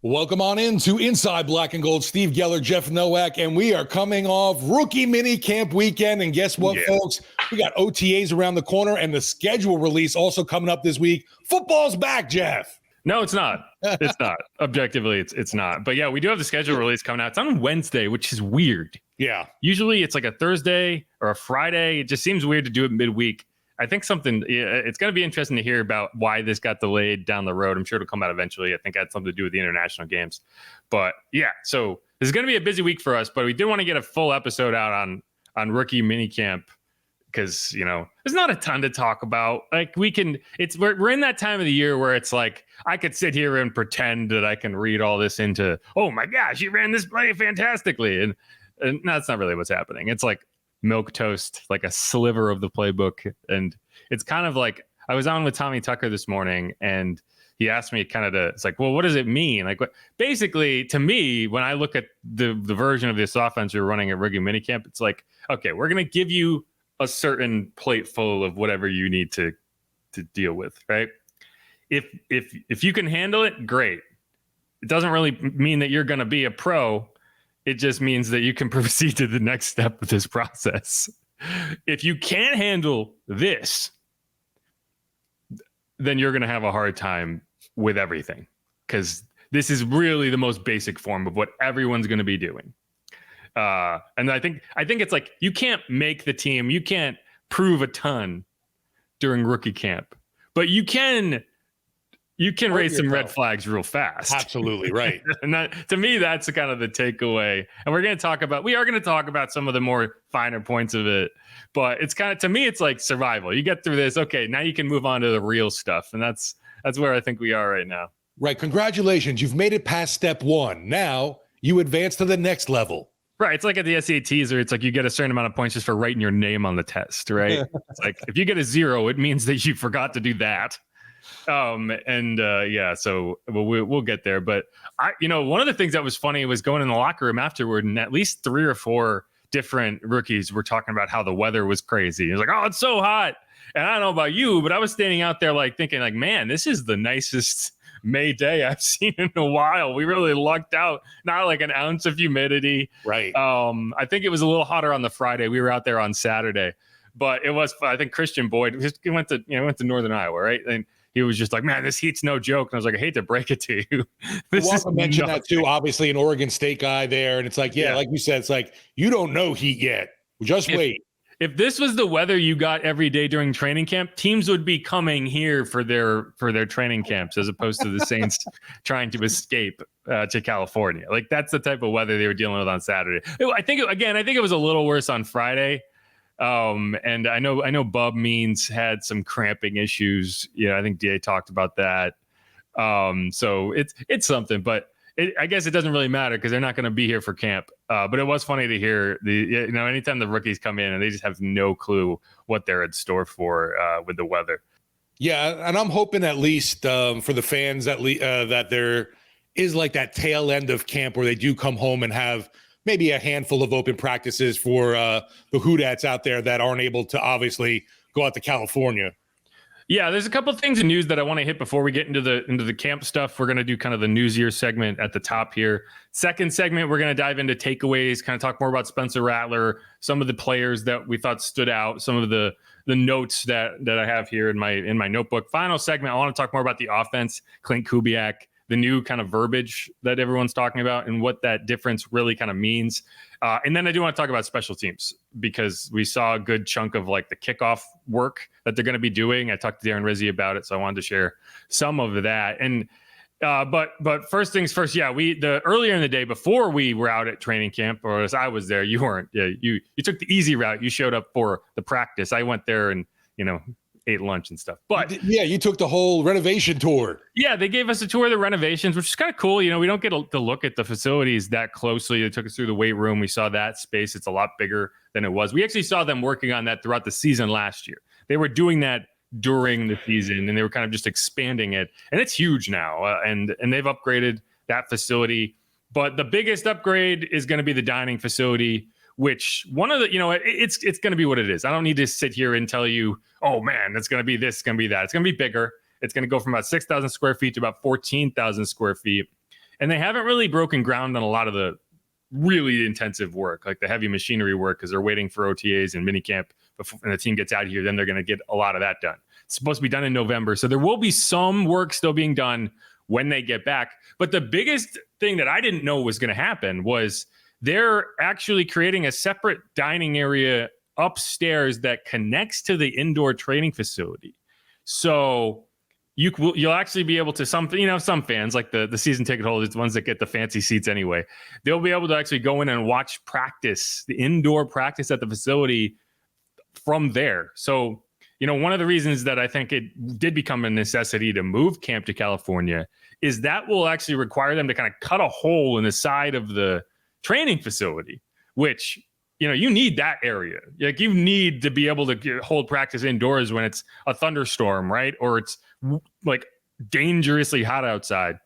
Welcome on into Inside Black and Gold. Steve Geller, Jeff Nowak, and we are coming off rookie mini camp weekend. And guess what, folks? We got OTAs around the corner and the schedule release also coming up this week. Football's back, Jeff. No, it's not. It's not. Objectively, it's not. But yeah, we do have the schedule release coming out. It's on Wednesday, which is weird. Yeah. Usually it's like a Thursday or a Friday. It just seems weird to do it midweek. I think it's going to be interesting to hear about why this got delayed down the road. I'm sure it'll come out eventually. I think it had something to do with the international games. But yeah, so this is going to be a busy week for us, but we did want to get a full episode out on rookie minicamp because, there's not a ton to talk about. Like we're in that time of the year where it's like, I could sit here and pretend that I can read all this into, oh my gosh, you ran this play fantastically. And that's not really what's happening. It's like milk toast, like a sliver of the playbook. And it's kind of like, I was on with Tommy Tucker this morning and he asked me it's like, well, what does it mean? Like, basically to me, when I look at the version of this offense you're running at rookie minicamp, it's like, okay, we're going to give you a certain plate full of whatever you need to deal with. Right. If you can handle it, great. It doesn't really mean that you're going to be a pro. It just means that you can proceed to the next step of this process. If you can't handle this, then you're going to have a hard time with everything because this is really the most basic form of what everyone's going to be doing. And I think it's like you can't make the team. You can't prove a ton during rookie camp, but you can raise some red flags real fast. Absolutely right. And that, to me, that's kind of the takeaway. And we are going to talk about some of the more finer points of it, but it's kind of, to me, it's like survival. You get through this. Okay. Now you can move on to the real stuff. And that's where I think we are right now. Right. Congratulations. You've made it past step one. Now you advance to the next level. Right. It's like at the SATs where it's like you get a certain amount of points just for writing your name on the test, right? It's like if you get a 0, it means that you forgot to do that. So we'll get there. But one of the things that was funny was going in the locker room afterward, and at least 3 or 4 different rookies were talking about how the weather was crazy. It was like, oh, it's so hot. And I don't know about you, but I was standing out there like thinking like, man, this is the nicest May day I've seen in a while. We really lucked out. Not like an ounce of humidity. Right. I think it was a little hotter on the Friday. We were out there on Saturday, but it was, I think Christian Boyd, he went to Northern Iowa, right? And he was just like, man, this heat's no joke. And I was like, I hate to break it to you. Walker mentioned that too, obviously an Oregon State guy there. And it's like, like you said, it's like, you don't know heat yet. Just wait. If this was the weather you got every day during training camp, teams would be coming here for their training camps as opposed to the Saints trying to escape to California. Like that's the type of weather they were dealing with on Saturday. I think it was a little worse on Friday. And I know Bub Means had some cramping issues. I think DA talked about that. So it's something, but I guess it doesn't really matter because they're not going to be here for camp. But it was funny to hear anytime the rookies come in and they just have no clue what they're in store for with the weather. Yeah. And I'm hoping at least for the fans that there is like that tail end of camp where they do come home and have maybe a handful of open practices for the Hoodats out there that aren't able to obviously go out to California. Yeah, there's a couple of things in news that I want to hit before we get into the camp stuff. We're going to do kind of the newsier segment at the top here. Second segment, we're going to dive into takeaways, kind of talk more about Spencer Rattler, some of the players that we thought stood out, some of the notes that I have here in my notebook. Final segment, I want to talk more about the offense, Klint Kubiak, the new kind of verbiage that everyone's talking about and what that difference really kind of means. And then I do want to talk about special teams because we saw a good chunk of like the kickoff work that they're going to be doing. I talked to Darren Rizzi about it, so I wanted to share some of that. And but first things first, earlier in the day before we were out at training camp, or as I was there, you weren't. Yeah, you took the easy route. You showed up for the practice. I went there and ate lunch and stuff. But you took the whole renovation tour. Yeah, they gave us a tour of the renovations, which is kind of cool. We don't get to look at the facilities that closely. They took us through the weight room. We saw that space. It's a lot bigger than it was. We actually saw them working on that throughout the season last year. They were doing that during the season, and they were kind of just expanding it. And it's huge now, and they've upgraded that facility. But the biggest upgrade is going to be the dining facility, which one of the, it's going to be what it is. I don't need to sit here and tell you, oh man, it's going to be this, it's going to be that. It's going to be bigger. It's going to go from about 6,000 square feet to about 14,000 square feet. And they haven't really broken ground on a lot of the really intensive work, like the heavy machinery work, because they're waiting for OTAs and minicamp before and the team gets out of here. Then they're going to get a lot of that done. It's supposed to be done in November. So there will be some work still being done when they get back. But the biggest thing that I didn't know was going to happen was they're actually creating a separate dining area upstairs that connects to the indoor training facility. So you'll actually be able to, some fans like the season ticket holders, the ones that get the fancy seats anyway, they'll be able to actually go in and watch practice, the indoor practice at the facility from there. So, one of the reasons that I think it did become a necessity to move camp to California is that will actually require them to kind of cut a hole in the side of the training facility, which, you need that area. Like you need to be able to hold practice indoors when it's a thunderstorm, right? Or it's like dangerously hot outside.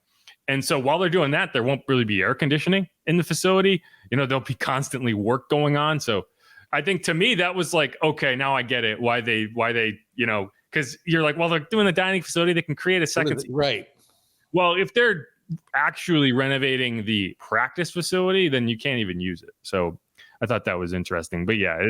And so while they're doing that, there won't really be air conditioning in the facility. There'll be constantly work going on. So I think to me, that was like, okay, now I get it. Why they, because you're like, well, they're doing the dining facility. They can create a second. Right. Well, if they're actually renovating the practice facility, then you can't even use it. So I thought that was interesting. But yeah,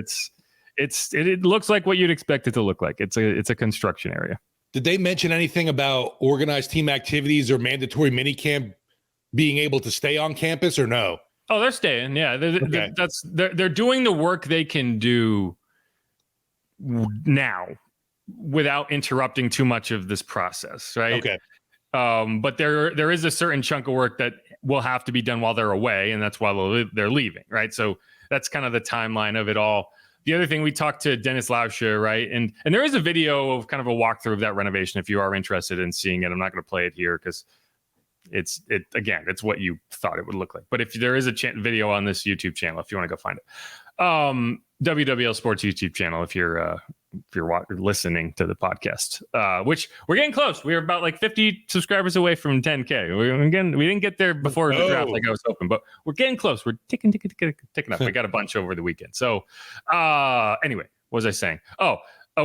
it looks like what you'd expect it to look like. It's a construction area. Did they mention anything about organized team activities or mandatory minicamp being able to stay on campus or no? Oh, they're staying. Yeah, they're doing the work they can do now without interrupting too much of this process, right? Okay. But there is a certain chunk of work that will have to be done while they're away, and that's why they're leaving, right? So that's kind of the timeline of it all. The other thing, we talked to Dennis Lauscher, right? And there is a video of kind of a walkthrough of that renovation if you are interested in seeing it. I'm not going to play it here because it's what you thought it would look like. But if there is a video on this YouTube channel, if you want to go find it, WWL Sports YouTube channel, if you're listening to the podcast, which we're getting close. We're about like 50 subscribers away from 10K. We didn't get there before the draft like I was hoping, but we're getting close. We're ticking up. We got a bunch over the weekend. So anyway, what was I saying?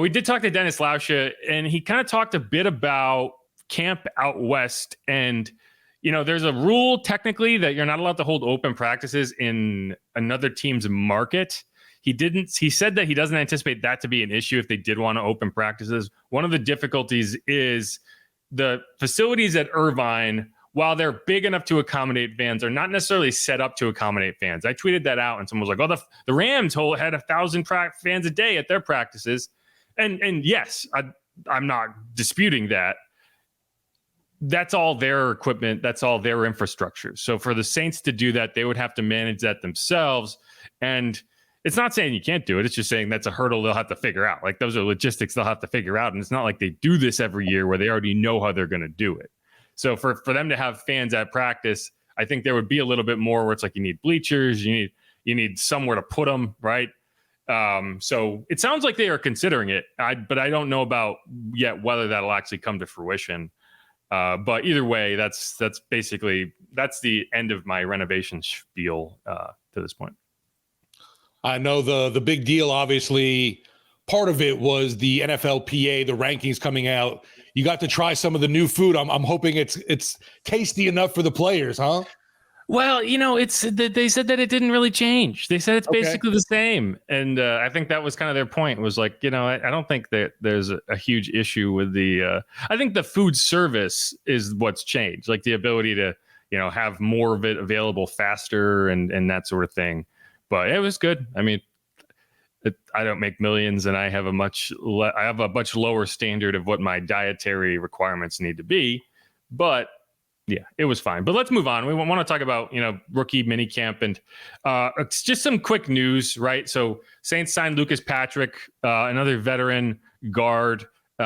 We did talk to Dennis Lauscher, and he kind of talked a bit about camp out west. And there's a rule technically that you're not allowed to hold open practices in another team's market. He said that he doesn't anticipate that to be an issue if they did want to open practices. One of the difficulties is the facilities at Irvine, while they're big enough to accommodate fans, are not necessarily set up to accommodate fans. I tweeted that out, and someone was like, the Rams had 1,000 fans a day at their practices. And yes, I'm not disputing that. That's all their equipment. That's all their infrastructure. So for the Saints to do that, they would have to manage that themselves. And it's not saying you can't do it. It's just saying that's a hurdle they'll have to figure out. Like those are logistics they'll have to figure out. And it's not like they do this every year where they already know how they're going to do it. So for them to have fans at practice, I think there would be a little bit more where it's like you need bleachers, you need somewhere to put them, right? So it sounds like they are considering it, but I don't know about yet whether that'll actually come to fruition. But either way, that's the end of my renovation spiel to this point. I know the big deal, obviously, part of it was the NFLPA, the rankings coming out. You got to try some of the new food. I'm hoping it's tasty enough for the players, huh? Well, they said that it didn't really change. They said it's basically the same. And I think that was kind of their point, was like, I don't think that there's a huge issue with I think the food service is what's changed, like the ability to, have more of it available faster and that sort of thing. But it was good. I mean, I don't make millions, and I have a much lower standard of what my dietary requirements need to be. But yeah, it was fine. But let's move on. We want to talk about, rookie minicamp, and it's just some quick news, right? So Saints signed Lucas Patrick, another veteran guard. He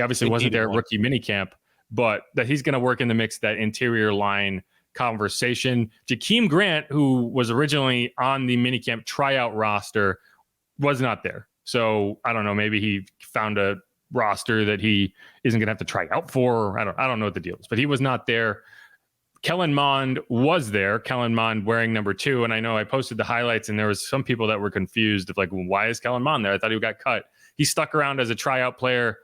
obviously wasn't there at rookie minicamp, but that he's going to work in the mix, that interior line conversation. Jakeem Grant, who was originally on the minicamp tryout roster, was not there. So I don't know, maybe he found a roster that he isn't going to have to try out for. I don't know what the deal is, but he was not there. Kellen Mond was there. Kellen Mond wearing number 2. And I know I posted the highlights, and there was some people that were confused of like, well, why is Kellen Mond there? I thought he got cut. He stuck around as a tryout player,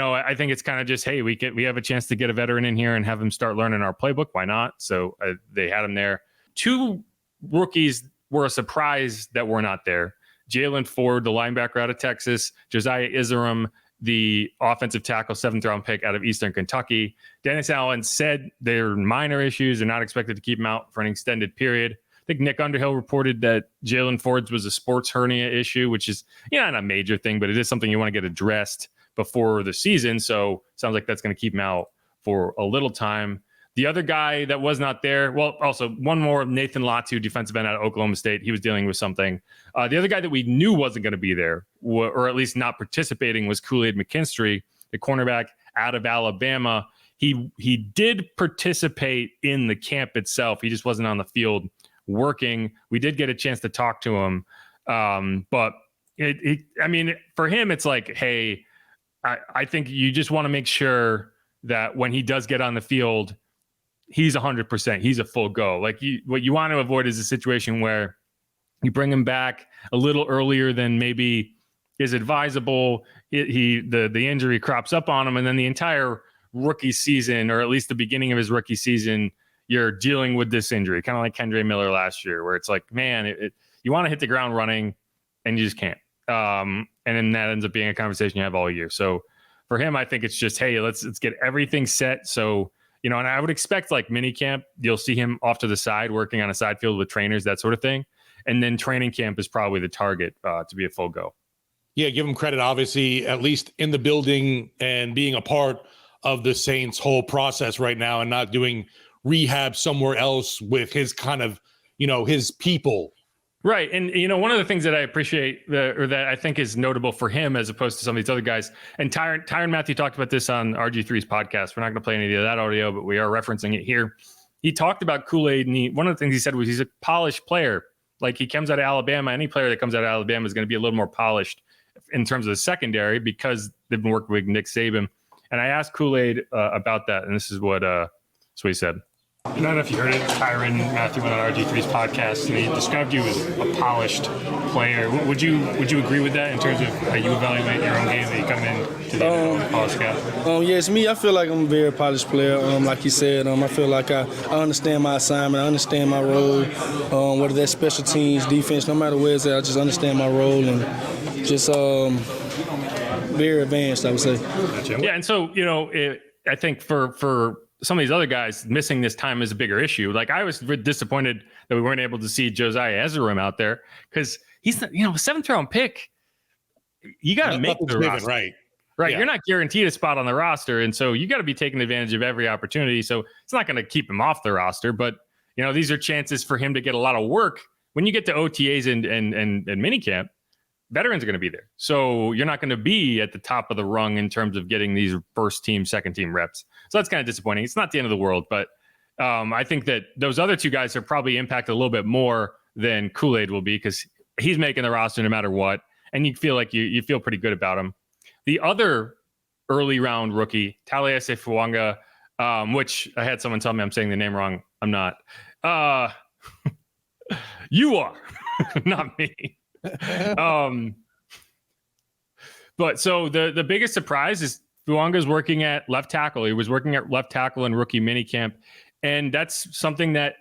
I think it's kind of just, hey, we have a chance to get a veteran in here and have him start learning our playbook. Why not? So they had him there. 2 rookies were a surprise that were not there. Jaylan Ford, the linebacker out of Texas, Josiah Ezirim, the offensive tackle, 7th round pick out of Eastern Kentucky. Dennis Allen said there are minor issues. They're not expected to keep him out for an extended period. I think Nick Underhill reported that Jaylan Ford's was a sports hernia issue, which is not a major thing, but it is something you want to get addressed before the season. So sounds like that's going to keep him out for a little time. The other guy that was not there, well, also one more, Nathan Latu, defensive end out of Oklahoma State. He was dealing with something. The other guy that we knew wasn't going to be there, or at least not participating, was Kool-Aid McKinstry, the cornerback out of Alabama. He did participate in the camp itself. He just wasn't on the field working. We did get a chance to talk to him. But for him, it's like, hey, I think you just want to make sure that when he does get on the field, he's 100%. He's a full go. What you want to avoid is a situation where you bring him back a little earlier than maybe is advisable. The injury crops up on him, and then the entire rookie season, or at least the beginning of his rookie season, you're dealing with this injury, kind of like Kendre Miller last year, where it's like, man, you want to hit the ground running, and you just can't. And then that ends up being a conversation you have all year. So for him, I think it's just, hey, let's get everything set. So, and I would expect like minicamp, you'll see him off to the side working on a side field with trainers, that sort of thing. And then training camp is probably the target to be a full go. Yeah, give him credit, obviously, at least in the building and being a part of the Saints' whole process right now and not doing rehab somewhere else with his kind of, his people. Right. And, one of the things that I appreciate or that I think is notable for him as opposed to some of these other guys, and Tyrann Mathieu talked about this on RG3's podcast. We're not going to play any of that audio, but we are referencing it here. He talked about Kool-Aid, and one of the things he said was he's a polished player. Like, he comes out of Alabama. Any player that comes out of Alabama is going to be a little more polished in terms of the secondary because they've been working with Nick Saban. And I asked Kool-Aid about that, and this is what he said. I don't know if you heard it. Tyrann Mathieu went on RG3's podcast, and he described you as a polished player. Would you agree with that in terms of how you evaluate your own game that you come in to the polished guy? Yes, me. I feel like I'm a very polished player. Like you said, I feel like I understand my assignment. I understand my role. Whether that's special teams, defense, no matter where it's at, I just understand my role and just very advanced, I would say. Yeah, and so I think for some of these other guys, missing this time is a bigger issue. Like, I was disappointed that we weren't able to see Josiah Ezirim out there because he's, 7th round pick. You got to make the roster. Right. Yeah. You're not guaranteed a spot on the roster. And so you got to be taking advantage of every opportunity. So it's not going to keep him off the roster, but these are chances for him to get a lot of work. When you get to OTAs and minicamp, veterans are going to be there. So you're not going to be at the top of the rung in terms of getting these first team, second team reps. So that's kind of disappointing. It's not the end of the world, but I think that those other 2 guys are probably impacted a little bit more than Kool-Aid will be because he's making the roster no matter what. And you feel like you feel pretty good about him. The other early round rookie, Taliese Fuaga, which I had someone tell me I'm saying the name wrong. I'm not. You are, not me. But so the biggest surprise is Fuanga's working at left tackle. He was working at left tackle in rookie minicamp, and that's something that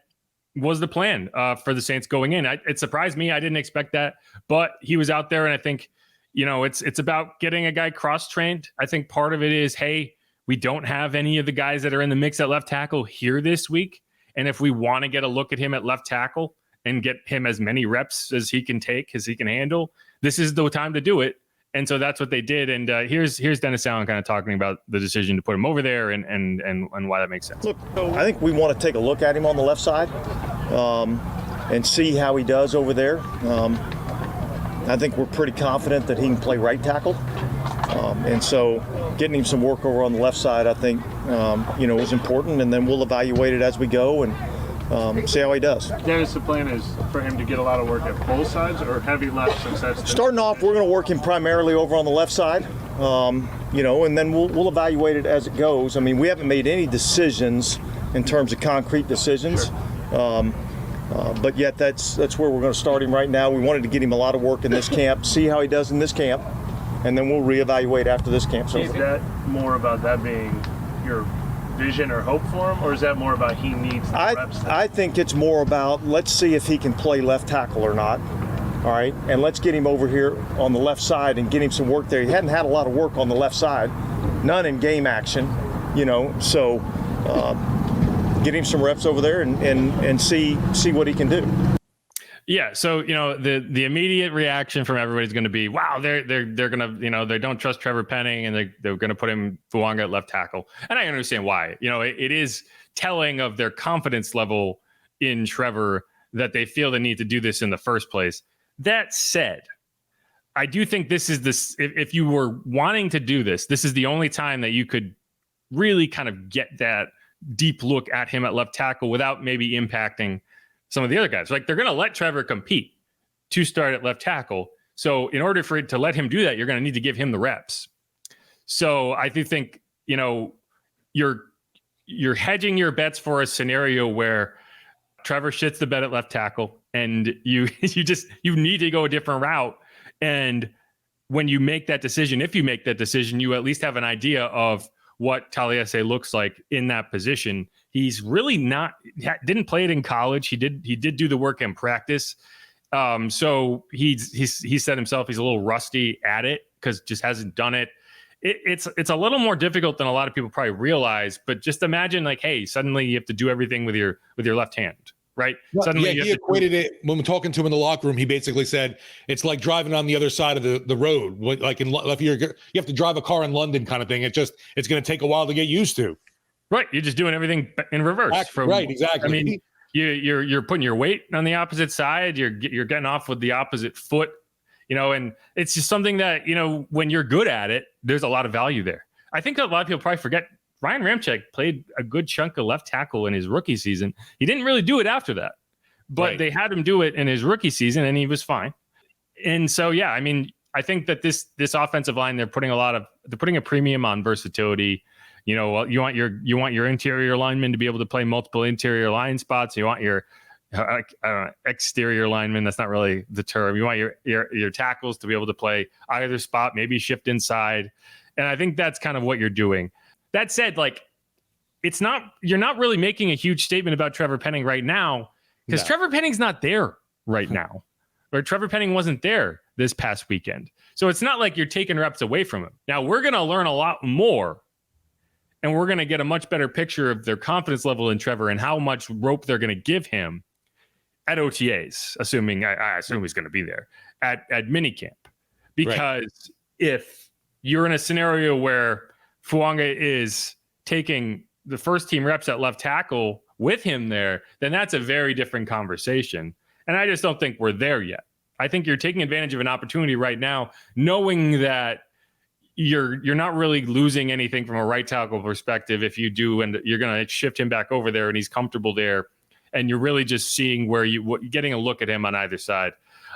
was the plan for the Saints going in. It surprised me. I didn't expect that, but he was out there, and I think it's about getting a guy cross-trained. I think part of it is, hey, we don't have any of the guys that are in the mix at left tackle here this week, and if we want to get a look at him at left tackle and get him as many reps as he can take, as he can handle, this is the time to do it. And so that's what they did. And here's Dennis Allen kind of talking about the decision to put him over there and why that makes sense. Look, I think we want to take a look at him on the left side and see how he does over there. I think we're pretty confident that he can play right tackle. And so getting him some work over on the left side, I think, is important. And then we'll evaluate it as we go and see how he does. Dennis, the plan is for him to get a lot of work at both sides or heavy left since that's... Starting off, we're going to work him primarily over on the left side, and then we'll evaluate it as it goes. I mean, we haven't made any decisions in terms of concrete decisions, but yet that's where we're going to start him right now. We wanted to get him a lot of work in this camp, see how he does in this camp, and then we'll reevaluate after this camp's Is over. that more about that being your vision or hope for him, or is that more about he needs the reps? I think it's more about, let's see if he can play left tackle or not. All right, and let's get him over here on the left side and get him some work there. He hadn't had a lot of work on the left side, none in game action, so get him some reps over there and see what he can do. Yeah, so the immediate reaction from everybody's going to be, wow, they're going to they don't trust Trevor Penning and they're going to put him Fuaga at left tackle, and I understand why. It is telling of their confidence level in Trevor that they feel the need to do this in the first place. That said, I do think this is this. If you were wanting to do this, this is the only time that you could really kind of get that deep look at him at left tackle without maybe impacting some of the other guys. Like, they're going to let Trevor compete to start at left tackle. So in order for it to let him do that, you're going to need to give him the reps. So I do think, you're hedging your bets for a scenario where Trevor shits the bed at left tackle and you need to go a different route. And when you make that decision, if you make that decision, you at least have an idea of what Taliese looks like in that position. He's really didn't play it in college. He did do the work in practice. So he said himself, he's a little rusty at it because just hasn't done it. It's a little more difficult than a lot of people probably realize, but just imagine hey, suddenly you have to do everything with your left hand, right? Well, Suddenly he equated it when we're talking to him in the locker room. He basically said it's like driving on the other side of the road. Like if you have to drive a car in London kind of thing. It's going to take a while to get used to. Right, you're just doing everything in reverse. Right, exactly. I mean, you're putting your weight on the opposite side. You're getting off with the opposite foot. And it's just something that when you're good at it, there's a lot of value there. I think a lot of people probably forget Ryan Ramczyk played a good chunk of left tackle in his rookie season. He didn't really do it after that, but They had him do it in his rookie season, and he was fine. And so, yeah, I mean, I think that this offensive line, they're putting a premium on versatility. You want your interior linemen to be able to play multiple interior line spots. You want your exterior linemen. That's not really the term. You want your tackles to be able to play either spot, maybe shift inside. And I think that's kind of what you're doing. That said, you're not really making a huge statement about Trevor Penning right now because Trevor Penning's not there right now, or Trevor Penning wasn't there this past weekend. So it's not like you're taking reps away from him. Now we're going to learn a lot more, and we're going to get a much better picture of their confidence level in Trevor and how much rope they're going to give him at OTAs, assuming I assume he's going to be there at minicamp. Because if you're in a scenario where Fuaga is taking the first team reps at left tackle with him there, then that's a very different conversation. And I just don't think we're there yet. I think you're taking advantage of an opportunity right now, knowing that you're not really losing anything from a right tackle perspective if you do, and you're going to shift him back over there and he's comfortable there. And you're really just seeing getting a look at him on either side.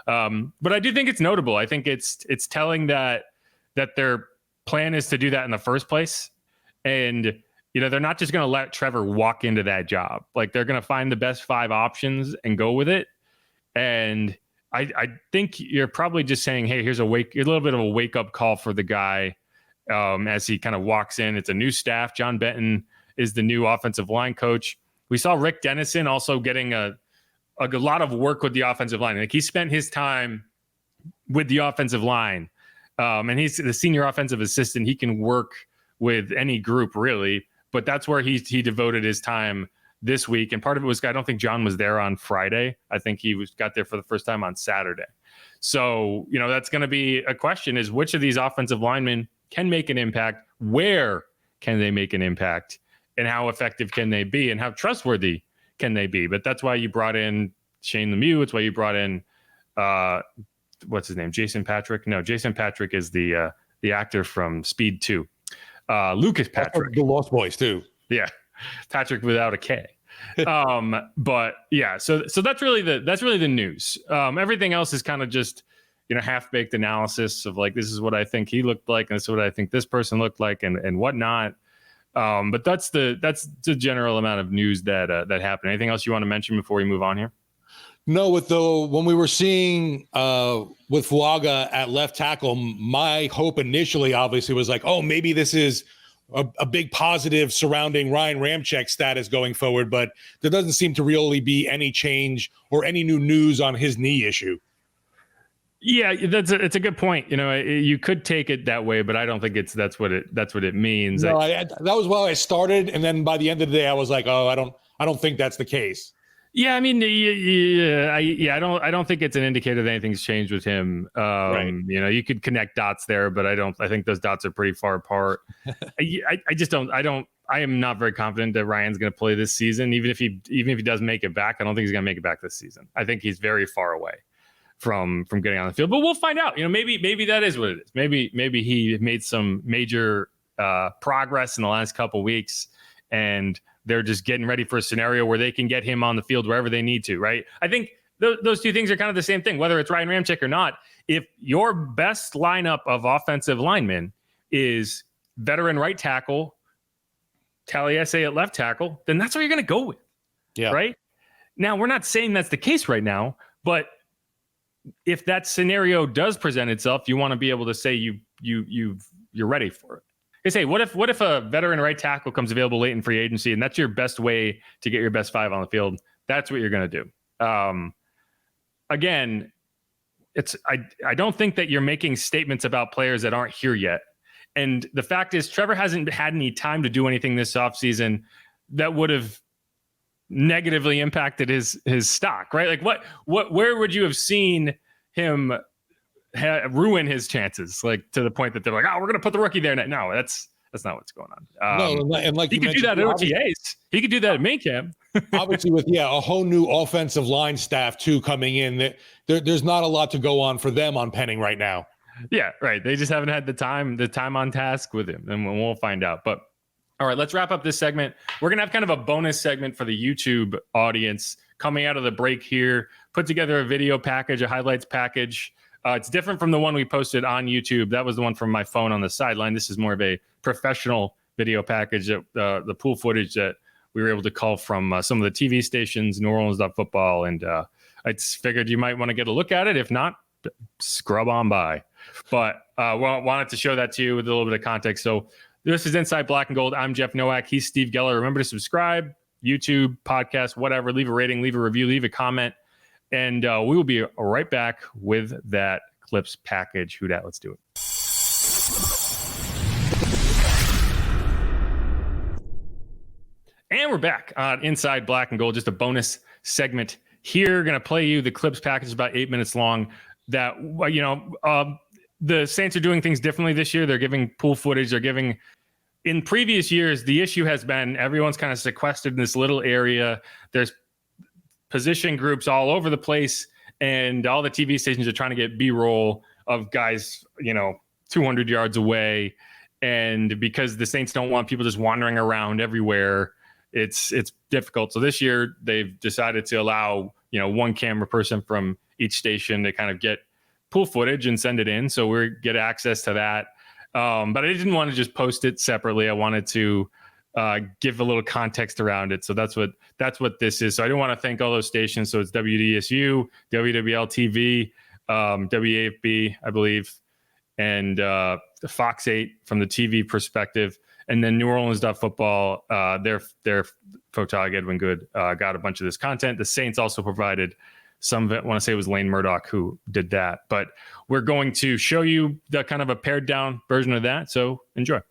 But I do think it's notable. I think it's telling that their plan is to do that in the first place. And, they're not just going to let Trevor walk into that job. Like, they're going to find the best 5 options and go with it. And I think you're probably just saying, hey, here's a little bit of a wake up call for the guy as he kind of walks in. It's a new staff. John Benton is the new offensive line coach. We saw Rick Dennison also getting a lot of work with the offensive line. Like, he spent his time with the offensive line, and he's the senior offensive assistant. He can work with any group, really, but that's where he devoted his time this week. And part of it was, I don't think John was there on Friday. I think he got there for the first time on Saturday. So, that's going to be a question: is which of these offensive linemen can make an impact? Where can they make an impact? And how effective can they be, and how trustworthy can they be? But that's why you brought in Shane Lemieux. It's why you brought in, what's his name? Jason Patrick. No, Jason Patrick is the actor from Speed 2. Lucas Patrick. The Lost Boys too. Yeah. Patrick without a K. But yeah, so that's really the news. Everything else is kind of just, half-baked analysis of this is what I think he looked like, and this is what I think this person looked like, and whatnot. But that's the general amount of news that happened. Anything else you want to mention before we move on here? No, when we were seeing with Fuaga at left tackle, my hope initially obviously was like, oh, maybe this is a big positive surrounding Ryan Ramczyk's status going forward, but there doesn't seem to really be any change or any new news on his knee issue. Yeah, it's a good point. You could take it that way, but I don't think that's what it means. No, that was why I started, and then by the end of the day, I was like, oh, I don't think that's the case. Yeah, I mean, I don't think it's an indicator that anything's changed with him. Right. You could connect dots there, but I think those dots are pretty far apart. I am not very confident that Ryan's going to play this season. Even if he does make it back, I don't think he's going to make it back this season. I think he's very far away from getting on the field, but we'll find out. Maybe that is what it is. Maybe he made some major progress in the last couple weeks, and they're just getting ready for a scenario where they can get him on the field wherever they need to, right? I think those two things are kind of the same thing, whether it's Ryan Ramczyk or not. If your best lineup of offensive linemen is veteran right tackle, Taliese at left tackle, then that's what you're going to go with, right? Now, we're not saying that's the case right now, but if that scenario does present itself, you want to be able to say you're ready for it. They say, what if a veteran right tackle comes available late in free agency, and that's your best way to get your best five on the field? That's what you're going to do. Again, I don't think that you're making statements about players that aren't here yet. And the fact is, Trevor hasn't had any time to do anything this offseason that would have negatively impacted his stock, right? Like where would you have seen him ruin his chances, like to the point that they're like, oh, we're going to put the rookie there. No, that's not what's going on. No, and like he could do that at OTAs. He could do that at Minicamp. Obviously, with a whole new offensive line staff too coming in, there's not a lot to go on for them on Penning right now. Yeah, right. They just haven't had the time on task with him, and we'll find out. But all right, let's wrap up this segment. We're gonna have kind of a bonus segment for the YouTube audience coming out of the break here. Put together a video package, a highlights package. It's different from the one we posted on YouTube. That was the one from my phone on the sideline. This is more of a professional video package, the pool footage that we were able to call from some of the TV stations, New Orleans Football, and I figured you might want to get a look at it. If not, scrub on by. But wanted to show that to you with a little bit of context. So this is Inside Black and Gold. I'm Jeff Nowak. He's Steve Geller. Remember to subscribe, YouTube, podcast, whatever. Leave a rating, leave a review, leave a comment. And we will be right back with that clips package. Who dat? Let's do it. And we're back on Inside Black and Gold. Just a bonus segment here. Going to play you the clips package, about 8 minutes long. That, the Saints are doing things differently this year. They're giving pool footage. They're giving. In previous years, the issue has been everyone's kind of sequestered in this little area. There's position groups all over the place, and all the TV stations are trying to get B-roll of guys, 200 yards away. And because the Saints don't want people just wandering around everywhere, it's difficult. So this year they've decided to allow, one camera person from each station to kind of get pool footage and send it in. So we get access to that. But I didn't want to just post it separately. I wanted to give a little context around it. So that's what this is. So I didn't want to thank all those stations. So it's WDSU, WWL TV, WAFB, I believe, and Fox 8 from the TV perspective. And then New Orleans Football, their photog Edwin Good got a bunch of this content. The Saints also provided some of it. I want to say it was Lane Murdoch who did that. But we're going to show you the kind of a pared down version of that. So enjoy.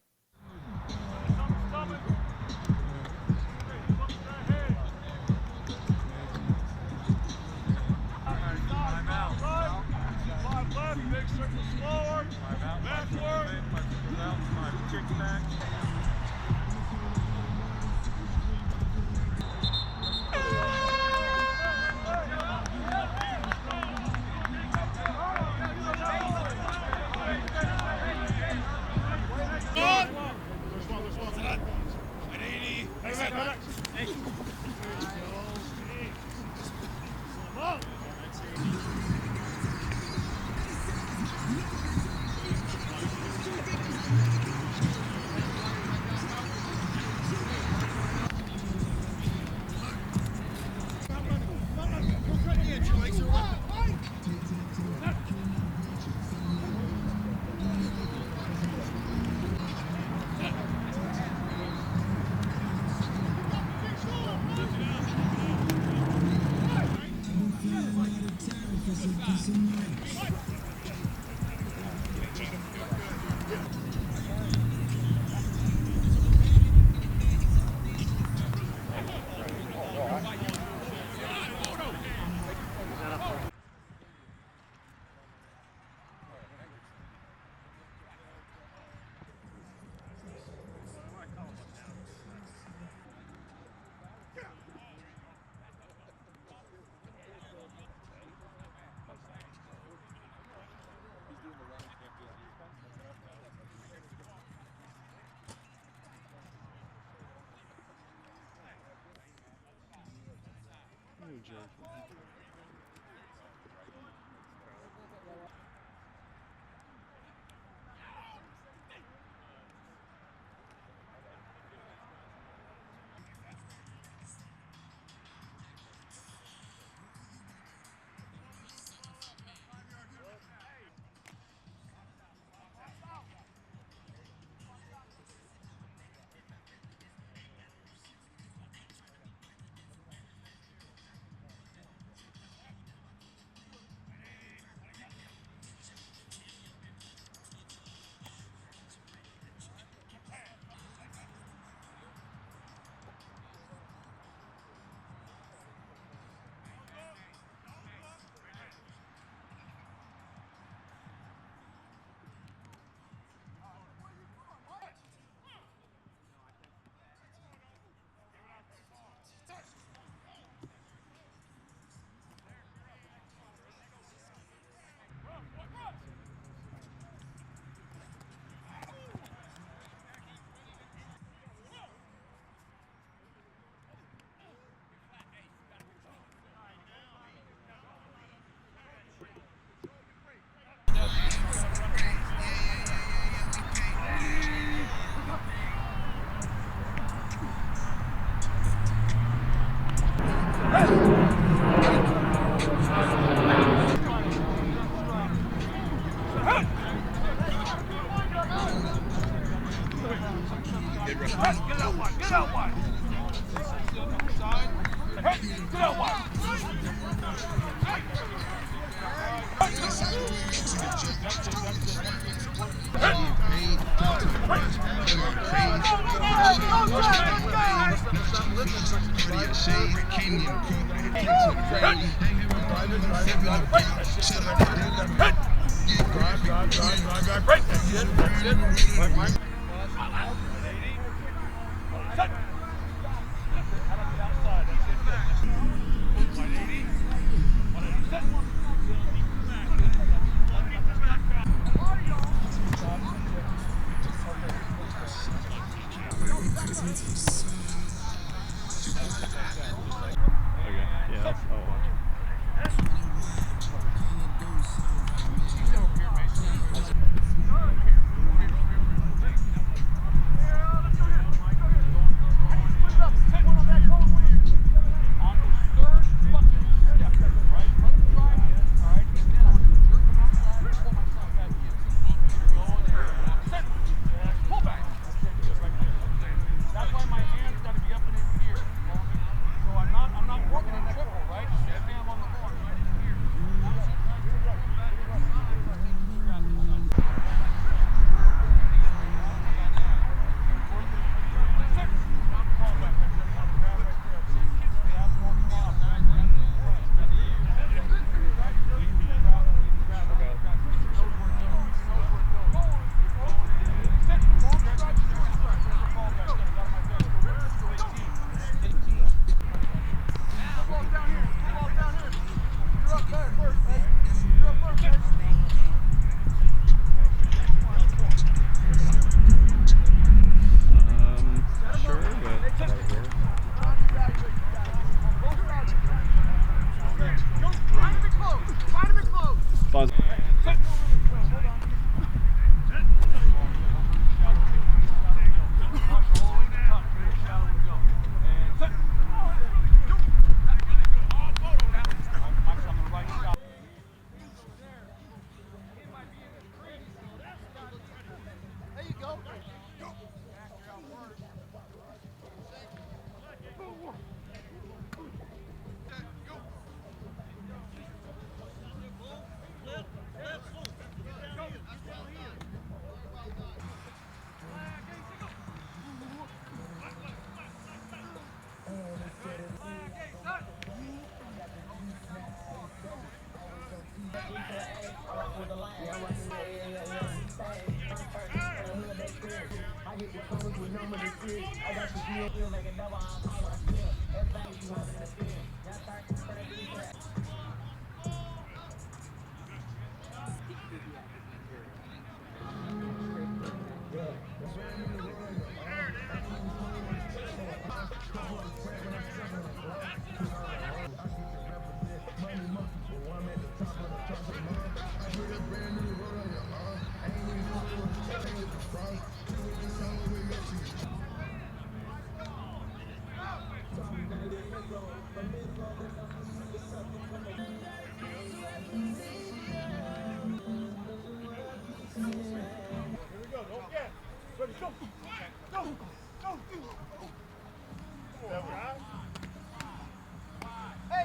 Hey,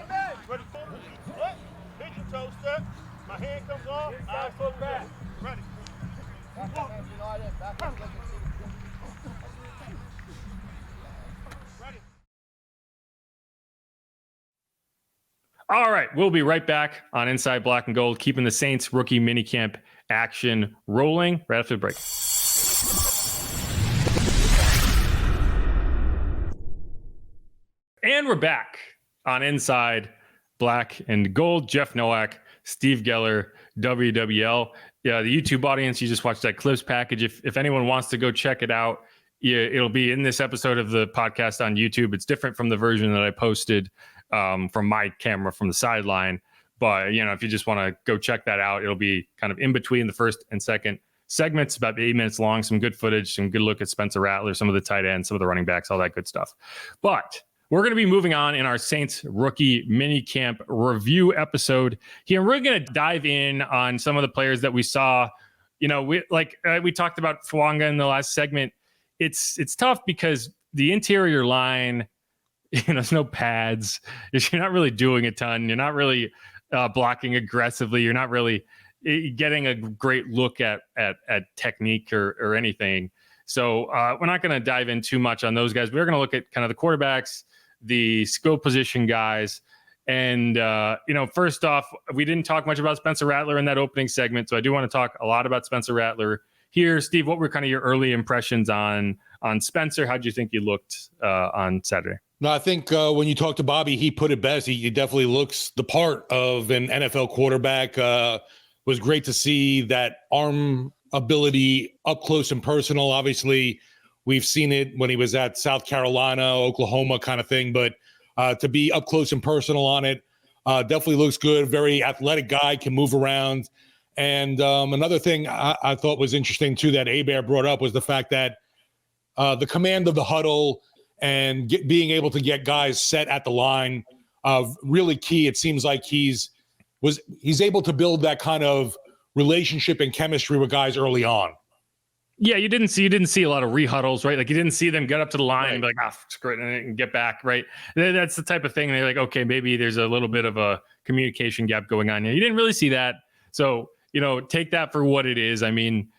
man! Ready? What? Hit your toe step. My hand comes off. I foot back. Ready? Ready. All right, we'll be right back on Inside Black and Gold, keeping the Saints rookie minicamp action rolling right after the break. And we're back on Inside Black and Gold. Jeff Nowak, Steve Geller, WWL. Yeah, the YouTube audience, you just watched that clips package. If anyone wants to go check it out, it'll be in this episode of the podcast on YouTube. It's different from the version that I posted from my camera from the sideline. But, if you just want to go check that out, it'll be kind of in between the first and second segments, about 8 minutes long, some good footage, some good look at Spencer Rattler, some of the tight ends, some of the running backs, all that good stuff. But we're going to be moving on in our Saints rookie minicamp review episode here. We're going to dive in on some of the players that we saw. We talked about Fuaga in the last segment. It's tough because the interior line, there's no pads. You're not really doing a ton. You're not really blocking aggressively. You're not really getting a great look at technique or anything. So we're not going to dive in too much on those guys. We're going to look at kind of the quarterbacks, the skill position guys. And, first off, we didn't talk much about Spencer Rattler in that opening segment. So I do want to talk a lot about Spencer Rattler here. Steve, what were kind of your early impressions on Spencer? How'd you think he looked on Saturday? No, I think when you talk to Bobby, he put it best. He definitely looks the part of an NFL quarterback. Was great to see that arm ability up close and personal. Obviously, we've seen it when he was at South Carolina, Oklahoma kind of thing. But to be up close and personal on it definitely looks good. Very athletic guy, can move around. And another thing I thought was interesting, too, that Hebert brought up was the fact that the command of the huddle and being able to get guys set at the line, really key. It seems like he's able to build that kind of relationship and chemistry with guys early on. Yeah, you didn't see a lot of rehuddles, right? Like you didn't see them get up to the line and be like, screw it, and get back, right? That's the type of thing. They're like, okay, maybe there's a little bit of a communication gap going on here. You didn't really see that. So, take that for what it is. I mean,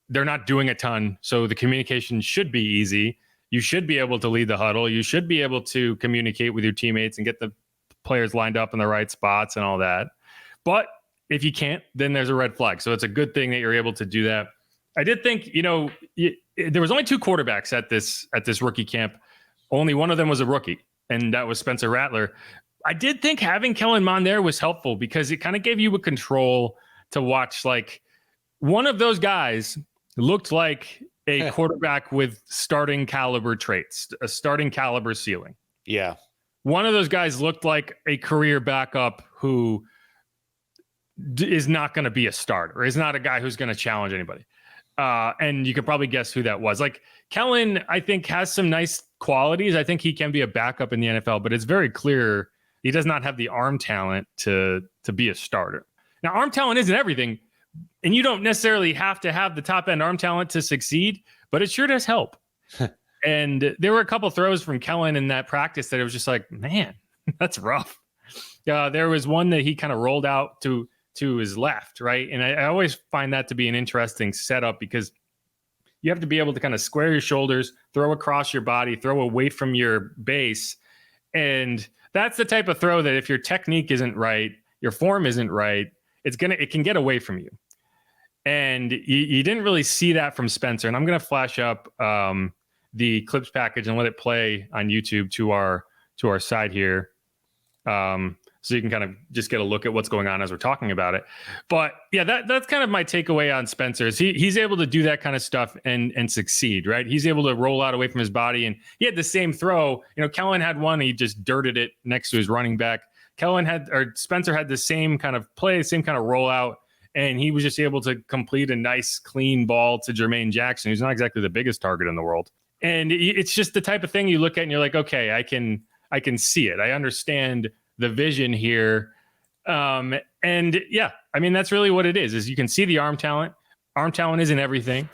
they're not doing a ton, so the communication should be easy. You should be able to lead the huddle. You should be able to communicate with your teammates and get the players lined up in the right spots and all that. But if you can't, then there's a red flag. So it's a good thing that you're able to do that. I did think, there was only 2 quarterbacks at this rookie camp. Only one of them was a rookie, and that was Spencer Rattler. I did think having Kellen Mond there was helpful because it kind of gave you a control to watch. Like one of those guys looked like a quarterback with starting caliber traits, a starting caliber ceiling. Yeah. One of those guys looked like a career backup who is not going to be a starter, is not a guy who's going to challenge anybody. And you could probably guess who that was. Like Kellen, I think, has some nice qualities. I think he can be a backup in the NFL, but it's very clear he does not have the arm talent to be a starter. Now, arm talent isn't everything, and you don't necessarily have to have the top end arm talent to succeed, but it sure does help. And there were a couple throws from Kellen in that practice that it was just like, man, that's rough. There was one that he kind of rolled out to his left, right? And I always find that to be an interesting setup because you have to be able to kind of square your shoulders, throw across your body, throw away from your base. And that's the type of throw that if your technique isn't right, your form isn't right, it can get away from you. And you didn't really see that from Spencer. And I'm going to flash up the clips package and let it play on YouTube to our side here. So you can kind of just get a look at what's going on as we're talking about it. But yeah, that's kind of my takeaway on Spencer is he's able to do that kind of stuff and succeed, right? He's able to roll out away from his body, and he had the same throw. Kellen had one, he just dirted it next to his running back. Spencer had the same kind of play, same kind of rollout, and he was just able to complete a nice, clean ball to Jermaine Jackson, who's not exactly the biggest target in the world. And it's just the type of thing you look at and you're like, okay, I can see it. I understand the vision here. And yeah, I mean, that's really what it is you can see the arm talent. Arm talent isn't everything.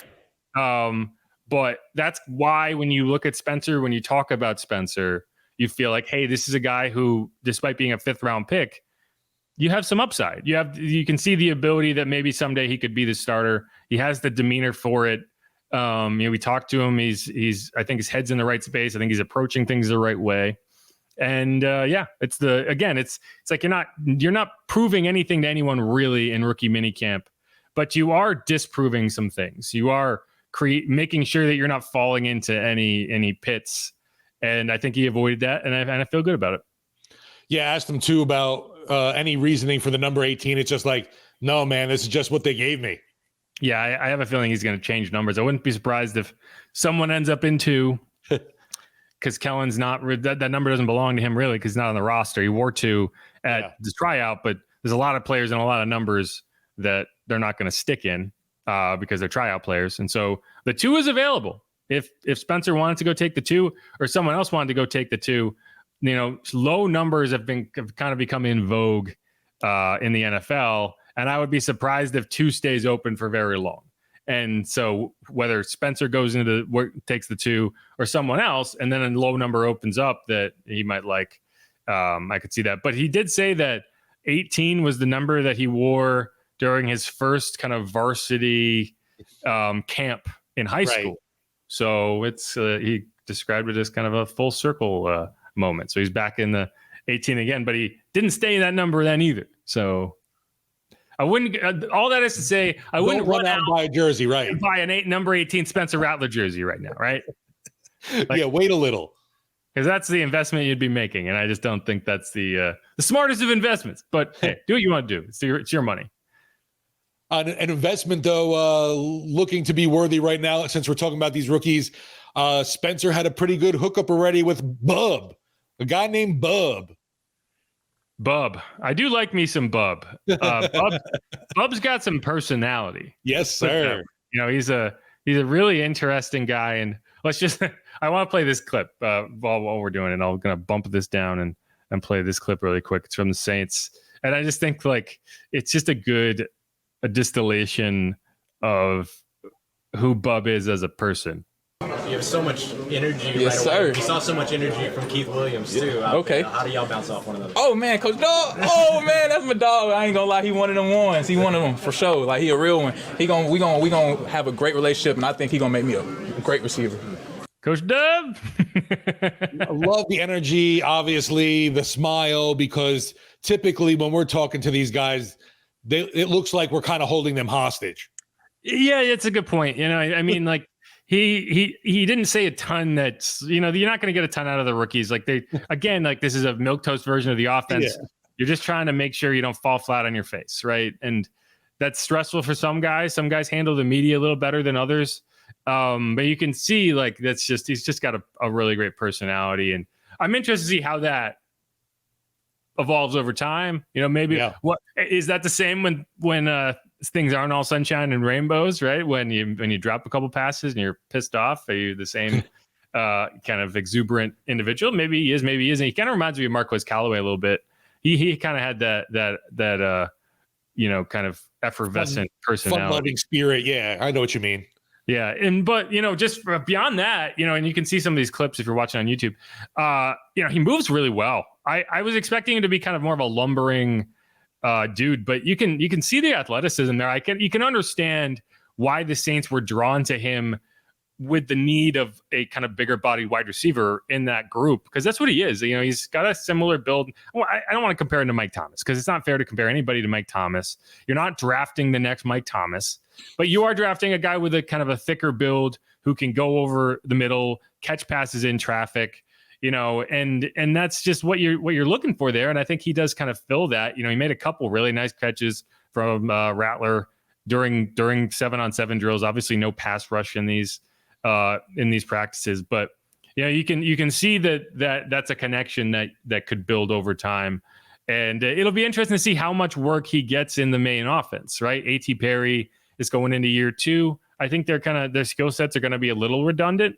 But But that's why when you look at Spencer, when you talk about Spencer, you feel like, hey, this is a guy who, despite being a 5th round pick, you have some upside. You can see the ability that maybe someday he could be the starter. He has the demeanor for it. We talked to him. He's I think his head's in the right space. I think he's approaching things the right way. And it's like you're not proving anything to anyone really in rookie minicamp, but you are disproving some things. You are making sure that you're not falling into any pits. And I think he avoided that, and I feel good about it. Yeah, I asked him too about any reasoning for the number 18. It's just like, no, man, this is just what they gave me. Yeah, I have a feeling he's going to change numbers. I wouldn't be surprised if someone ends up in 2, because Kellen's not that number doesn't belong to him really, because he's not on the roster. He wore 2 at the tryout, but there's a lot of players and a lot of numbers that they're not going to stick in because they're tryout players, and so the 2 is available. If Spencer wanted to go take the 2, or someone else wanted to go take the 2, low numbers have kind of become in vogue in the NFL, and I would be surprised if 2 stays open for very long. And so whether Spencer goes into takes the 2, or someone else, and then a low number opens up that he might like, I could see that. But he did say that 18 was the number that he wore during his first kind of varsity camp in high school. So it's he described it as kind of a full circle moment. So he's back in the 18 again, but he didn't stay in that number then either. So I wouldn't. All that is to say, I wouldn't run out and buy a jersey, right? And buy number 18 Spencer Rattler jersey right now, right? Wait a little, because that's the investment you'd be making, and I just don't think that's the smartest of investments. But hey, do what you want to do. It's your money. An investment, though, looking to be worthy right now, since we're talking about these rookies. Spencer had a pretty good hookup already with Bub, a guy named Bub. I do like me some Bub. Bub's got some personality. Yes, sir. He's a really interesting guy. And I want to play this clip while we're doing it. I'm going to bump this down and play this clip really quick. It's from the Saints. And I just think it's just a distillation of who Bub is as a person. You have so much energy. Yes, sir. We saw so much energy from Keith Williams too. Okay. How do y'all bounce off one of those? Oh man, Coach Dog. Oh man, that's my dog. I ain't gonna lie, he one of them ones. He one of them for sure. Like he a real one. We gonna have a great relationship, and I think he gonna make me a great receiver. Coach Dub. I love the energy, obviously, the smile, because typically when we're talking to these guys, it looks like we're kind of holding them hostage. Yeah, it's a good point. I mean, like he didn't say a ton that's, you're not going to get a ton out of the rookies. Like this is a milquetoast version of the offense. Yeah. You're just trying to make sure you don't fall flat on your face, right? And that's stressful for some guys. Some guys handle the media a little better than others. But you can see he's just got a really great personality, and I'm interested to see how that evolves over time. What is that the same when things aren't all sunshine and rainbows, right? When you drop a couple passes and you're pissed off, are you the same kind of exuberant individual? Maybe he is, maybe he isn't. He kind of reminds me of Marquez Callaway a little bit. He kind of had that kind of effervescent personality, fun-loving spirit. Yeah, I know what you mean. Yeah, but just beyond that, and you can see some of these clips if you're watching on YouTube. He moves really well. I was expecting him to be kind of more of a lumbering dude, but you can see the athleticism there. You can understand why the Saints were drawn to him with the need of a kind of bigger body wide receiver in that group, because that's what he is. He's got a similar build. I don't want to compare him to Mike Thomas, because it's not fair to compare anybody to Mike Thomas. You're not drafting the next Mike Thomas, but you are drafting a guy with a kind of a thicker build who can go over the middle, catch passes in traffic, and that's just what you're looking for there. And I think he does kind of fill that. He made a couple really nice catches from Rattler during 7-on-7 drills. Obviously no pass rush in these practices, but you can see that's a connection that could build over time. And it'll be interesting to see how much work he gets in the main offense, right? A.T. Perry is going into year 2. I think their skill sets are going to be a little redundant.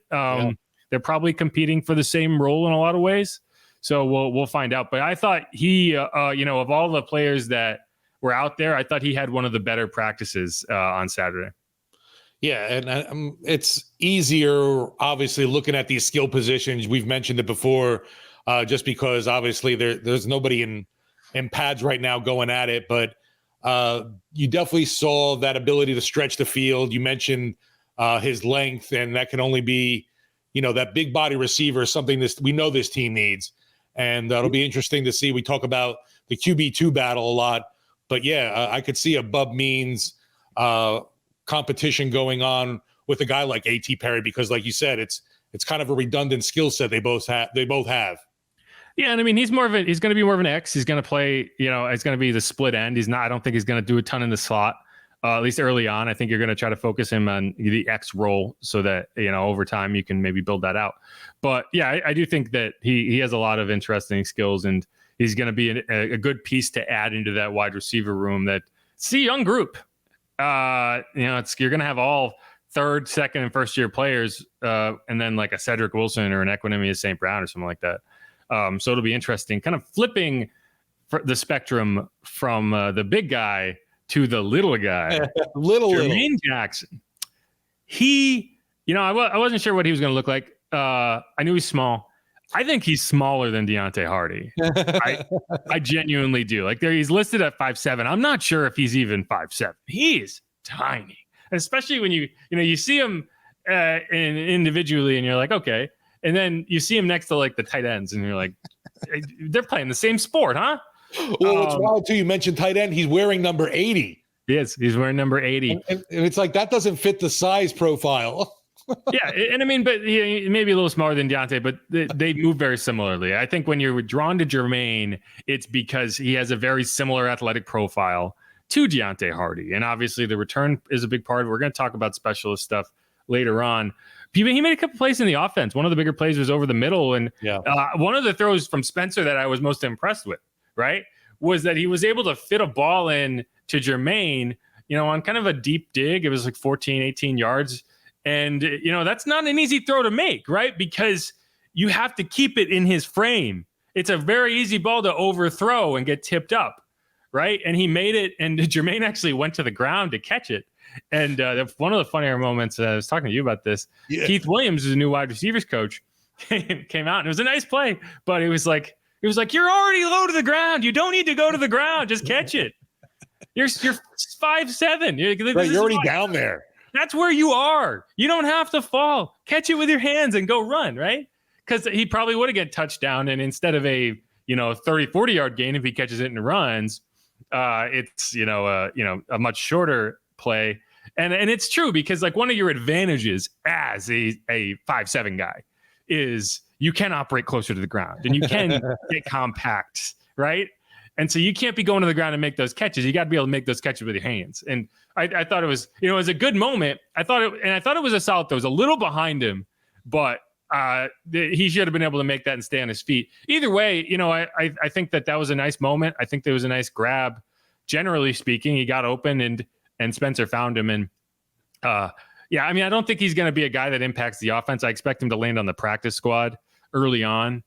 They're probably competing for the same role in a lot of ways. So we'll find out. But I thought he, of all the players that were out there, I thought he had one of the better practices on Saturday. Yeah, and it's easier, obviously, looking at these skill positions. We've mentioned it before, just because obviously there's nobody in pads right now going at it. But you definitely saw that ability to stretch the field. You mentioned his length, and that can only be, that big body receiver is something we know this team needs. And it'll be interesting to see. We talk about the QB2 battle a lot. But, yeah, I could see a Bub Means competition going on with a guy like A.T. Perry, because like you said, it's kind of a redundant skill set they both have. Yeah, and I mean he's going to be more of an X. He's going to play, it's going to be the split end. I don't think he's going to do a ton in the slot, at least early on. I think you're going to try to focus him on the X role so that over time you can maybe build that out. But yeah, I do think that he has a lot of interesting skills, and he's going to be a good piece to add into that wide receiver room. It's a young group. You're going to have all third, second, and first year players, and then like a Cedric Wilson or an Equanimous St. Brown or something like that. So it'll be interesting, kind of flipping the spectrum from the big guy to the little guy. Jermaine Jackson. He, I wasn't sure what he was going to look like. I knew he's small. I think he's smaller than Deontay Hardy. I genuinely do. Like he's listed at 5'7". I'm not sure if he's even 5'7". He's tiny, especially when you see him individually, and you're like, okay. And then you see him next to like the tight ends, and you're like, they're playing the same sport, huh? Well, what's wild too, you mentioned tight end. He's wearing number 80. Yes, he's wearing number 80. And it's like that doesn't fit the size profile. Yeah, and I mean, but he may be a little smaller than Deontay, but they move very similarly. I think when you're drawn to Jermaine, it's because he has a very similar athletic profile to Deontay Hardy. And obviously the return is a big part of it. We're going to talk about specialist stuff later on. He made a couple plays in the offense. One of the bigger plays was over the middle. And one of the throws from Spencer that I was most impressed with, right, was that he was able to fit a ball in to Jermaine, on kind of a deep dig. It was like 14, 18 yards. And, that's not an easy throw to make, right? Because you have to keep it in his frame. It's a very easy ball to overthrow and get tipped up, right? And he made it, and Jermaine actually went to the ground to catch it. And one of the funnier moments, I was talking to you about this, Keith Williams is a new wide receivers coach, came out, and it was a nice play, but it was like, you're already low to the ground. You don't need to go to the ground. Just catch it. You're 5'7". Right, you're already down there. That's where you are. You don't have to fall. Catch it with your hands and go run, right? Because he probably would have get touchdown, and instead of a 30, 40 yard gain, if he catches it and runs, it's a much shorter play. And it's true, because like one of your advantages as a 5'7" guy is you can operate closer to the ground and you can get compact, right? And so you can't be going to the ground and make those catches. You got to be able to make those catches with your hands. And I thought it was, it was a good moment. I thought it was a solid throw. It was a little behind him, but he should have been able to make that and stay on his feet. Either way, I think that was a nice moment. I think there was a nice grab. Generally speaking, he got open and Spencer found him. And I don't think he's going to be a guy that impacts the offense. I expect him to land on the practice squad early on.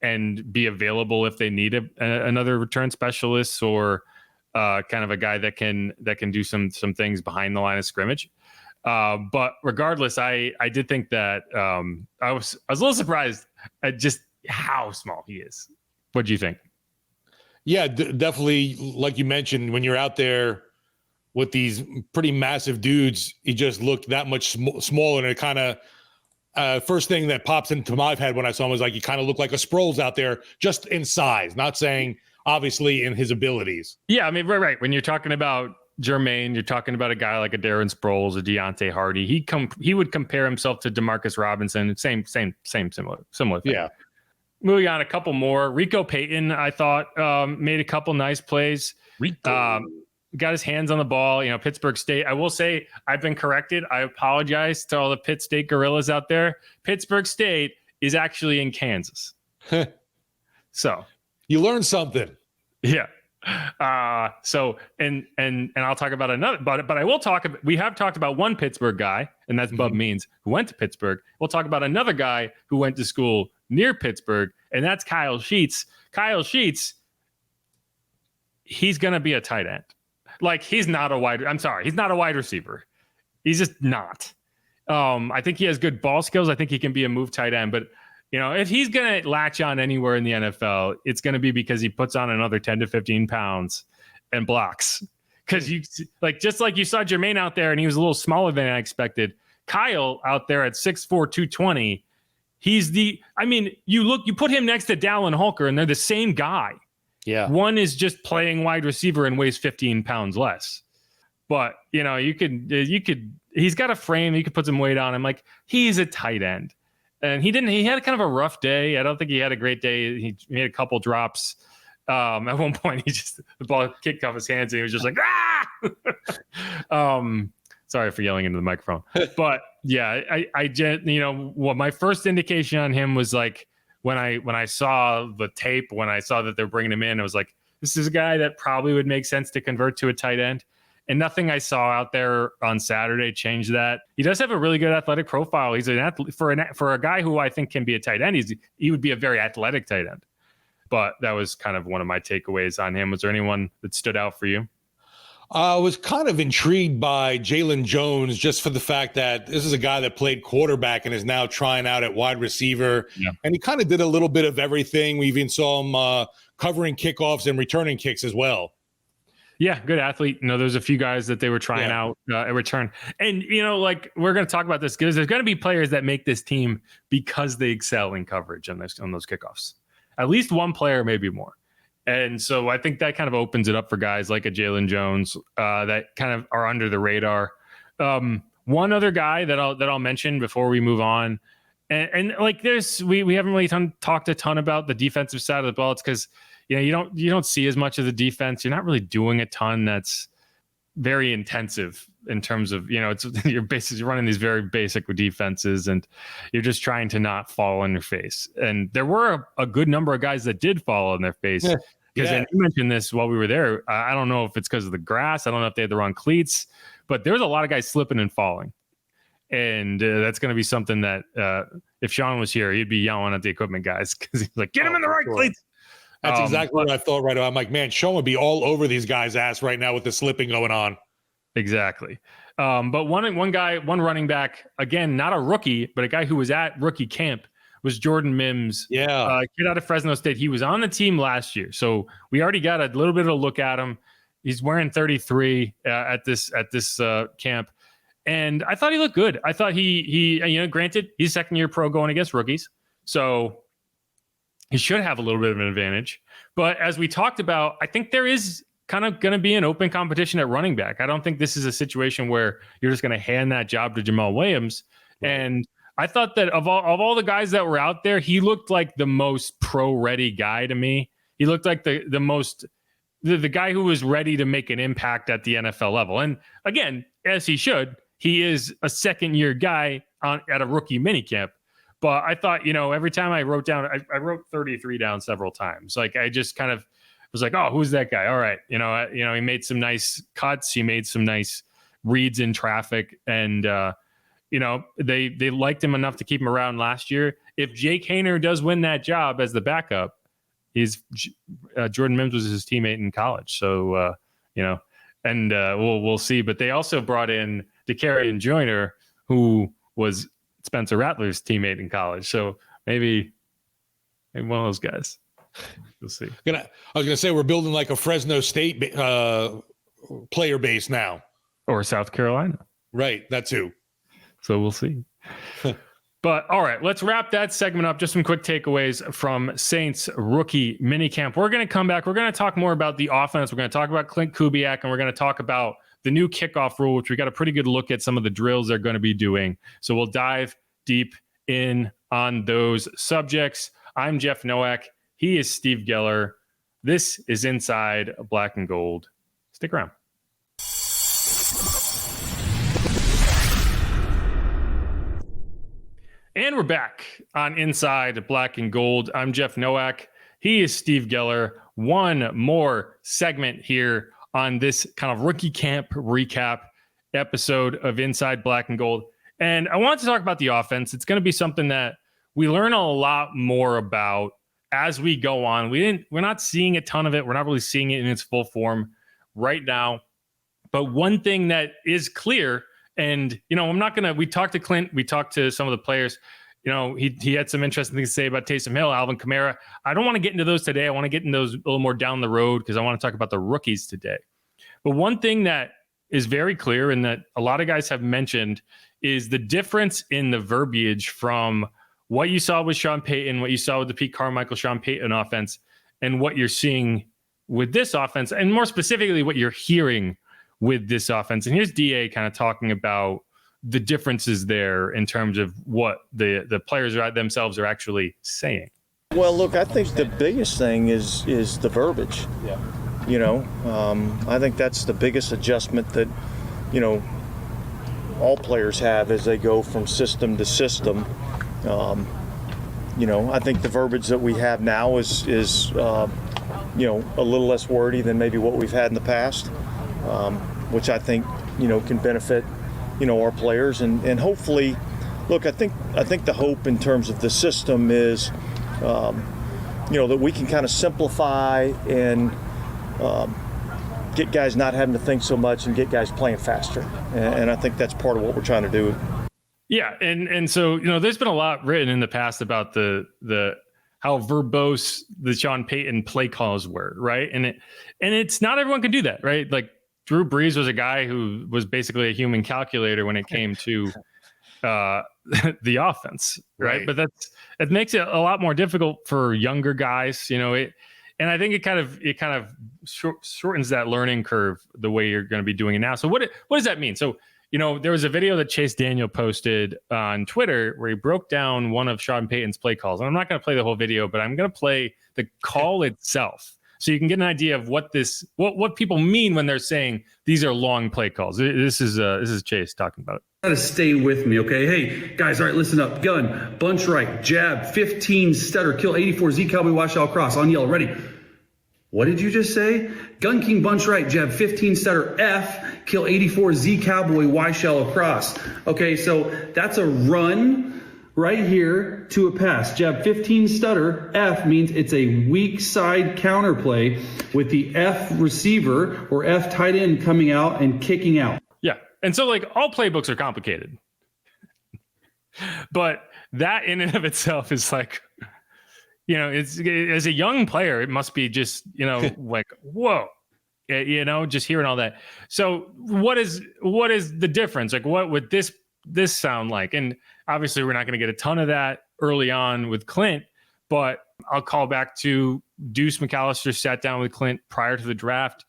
And be available if they need another return specialist or kind of a guy that can do some things behind the line of scrimmage. But regardless, I did think that I was a little surprised at just how small he is. What do you think? Yeah, definitely. Like you mentioned, when you're out there with these pretty massive dudes, he just looked that much smaller, and it kind of. First thing that pops into my head when I saw him was like, he kind of looked like a Sproles out there, just in size, not saying obviously in his abilities. Yeah, I mean, right. When you're talking about Jermaine, you're talking about a guy like a Darren Sproles, a Deontay Hardy. He would compare himself to DeMarcus Robinson. Same, similar thing. Yeah. Moving on, a couple more. Rico Payton, I thought, made a couple nice plays. Got his hands on the ball. Pittsburgh State. I will say I've been corrected. I apologize to all the Pitt State gorillas out there. Pittsburgh State is actually in Kansas. So you learned something. Yeah. So and I'll talk about another, but I will talk about, we have talked about one Pittsburgh guy, and that's Bub Means, who went to Pittsburgh. We'll talk about another guy who went to school near Pittsburgh, and that's Kyle Sheets. Kyle Sheets, he's going to be a tight end. Like he's not a wide receiver. He's just not. I think he has good ball skills. I think he can be a move tight end, but if he's going to latch on anywhere in the NFL, it's going to be because he puts on another 10 to 15 pounds and blocks. Because just like you saw Jermaine out there and he was a little smaller than I expected. Kyle out there at 6'4", 220. You put him next to Dallin Holker and they're the same guy. Yeah. One is just playing wide receiver and weighs 15 pounds less. But, he's got a frame. You could put some weight on him. Like, he's a tight end. And he had kind of a rough day. I don't think he had a great day. He made a couple drops. At one point, the ball kicked off his hands and he was just like, ah! Sorry for yelling into the microphone. But yeah, my first indication on him was like, when I saw the tape, when I saw that they're bringing him in, I was like, this is a guy that probably would make sense to convert to a tight end. And nothing I saw out there on Saturday changed that. He does have a really good athletic profile. He's an athlete for a guy who I think can be a tight end. He would be a very athletic tight end. But that was kind of one of my takeaways on him. Was there anyone that stood out for you? I was kind of intrigued by Jaylan Jones just for the fact that this is a guy that played quarterback and is now trying out at wide receiver. Yeah. And he kind of did a little bit of everything. We even saw him covering kickoffs and returning kicks as well. Yeah, good athlete. There's a few guys that they were trying out at return. And, we're going to talk about this because there's going to be players that make this team because they excel in coverage on those kickoffs. At least one player, maybe more. And so I think that kind of opens it up for guys like a Jaylan Jones that kind of are under the radar. One other guy that I'll mention before we move on, and we haven't really talked a ton about the defensive side of the ball. It's because you don't see as much of the defense. You're not really doing a ton that's very intensive in terms of, you're basically running these very basic defenses and you're just trying to not fall on your face. And there were a good number of guys that did fall on their face. Because you mentioned this while we were there. I don't know if it's because of the grass. I don't know if they had the wrong cleats, but there was a lot of guys slipping and falling. And that's going to be something that if Sean was here, he'd be yelling at the equipment guys because he's like, get him in the right cleats. That's exactly what I thought right now. I'm like, man, Sean would be all over these guys' ass right now with the slipping going on. Exactly. But one running back, again, not a rookie, but a guy who was at rookie camp was Jordan Mims. Yeah. Kid out of Fresno State. He was on the team last year. So we already got a little bit of a look at him. He's wearing 33 at this camp. And I thought he looked good. I thought he granted, he's second year pro going against rookies. So he should have a little bit of an advantage. But as we talked about, I think there is kind of going to be an open competition at running back. I don't think this is a situation where you're just going to hand that job to Jamal Williams. Right. And I thought that of all the guys that were out there, he looked like the most pro-ready guy to me. He looked like the guy who was ready to make an impact at the NFL level. And again, as he should, he is a second-year guy at a rookie minicamp. But I thought, every time I wrote down, I wrote 33 down several times. Like I just kind of was like, oh, who's that guy? All right. He made some nice cuts. He made some nice reads in traffic. And, they liked him enough to keep him around last year. If Jake Haener does win that job as the backup, Jordan Mims was his teammate in college. So, we'll see. But they also brought in DeCarrion Joyner, who was Spencer Rattler's teammate in college. So maybe one of those guys. We'll see. I was going to say we're building like a Fresno State player base now. Or South Carolina. Right, that too. So we'll see. But all right, let's wrap that segment up. Just some quick takeaways from Saints rookie minicamp. We're going to come back. We're going to talk more about the offense. We're going to talk about Klint Kubiak, and we're going to talk about the new kickoff rule, which we got a pretty good look at some of the drills they're going to be doing. So we'll dive deep in on those subjects. I'm Jeff Nowak. He is Steve Geller. This is Inside Black and Gold. Stick around. And we're back on Inside Black and Gold. I'm Jeff Nowak. He is Steve Geller. One more segment here on this kind of rookie camp recap episode of Inside Black and Gold. And I want to talk about the offense. It's going to be something that we learn a lot more about as we go on. We're not seeing a ton of it. We're not really seeing it in its full form right now. But one thing that is clear, And, we talked to Klint, we talked to some of the players. He had some interesting things to say about Taysom Hill, Alvin Kamara. I don't want to get into those today. I want to get into those a little more down the road because I want to talk about the rookies today. But one thing that is very clear and that a lot of guys have mentioned is the difference in the verbiage from what you saw with Sean Payton, what you saw with the Pete Carmichael, Sean Payton offense, and what you're seeing with this offense, and more specifically, what you're hearing with this offense. And here's DA kind of talking about the differences there in terms of what the players themselves are actually saying. Well, look, I think the biggest thing is the verbiage. Yeah. I think that's the biggest adjustment that, all players have as they go from system to system. I think the verbiage that we have now is a little less wordy than maybe what we've had in the past, which I think, can benefit, our players and hopefully, look, I think the hope in terms of the system is, that we can kind of simplify and get guys not having to think so much and get guys playing faster. And I think that's part of what we're trying to do. Yeah. And so, there's been a lot written in the past about the how verbose the Sean Payton play calls were. Right. And it's not everyone can do that. Right. Like Drew Brees was a guy who was basically a human calculator when it came to the offense. Right. But it makes it a lot more difficult for younger guys, and I think it kind of shortens that learning curve the way you're going to be doing it now. So what does that mean? So, there was a video that Chase Daniel posted on Twitter where he broke down one of Sean Payton's play calls. And I'm not going to play the whole video, but I'm going to play the call itself so you can get an idea of what people mean when they're saying these are long play calls. This is Chase talking about it. Gotta stay with me, okay? Hey, guys, all right, listen up. Gun, bunch right, jab, 15, stutter, kill, 84, Z, cowboy, wash out, cross, on yellow, ready. What did you just say? Gun, king, bunch right, jab, 15, stutter, F, kill, 84, Z, cowboy, Y, shell, across. Okay, so that's a run right here to a pass. Jab, 15, stutter, F means it's a weak side counterplay with the F receiver or F tight end coming out and kicking out. Yeah. And so all playbooks are complicated, but that in and of itself is it's as a young player, it must be just, whoa, just hearing all that. So what is the difference? What would this sound like? And obviously we're not going to get a ton of that early on with Klint, but I'll call back to Deuce McAllister sat down with Klint prior to the draft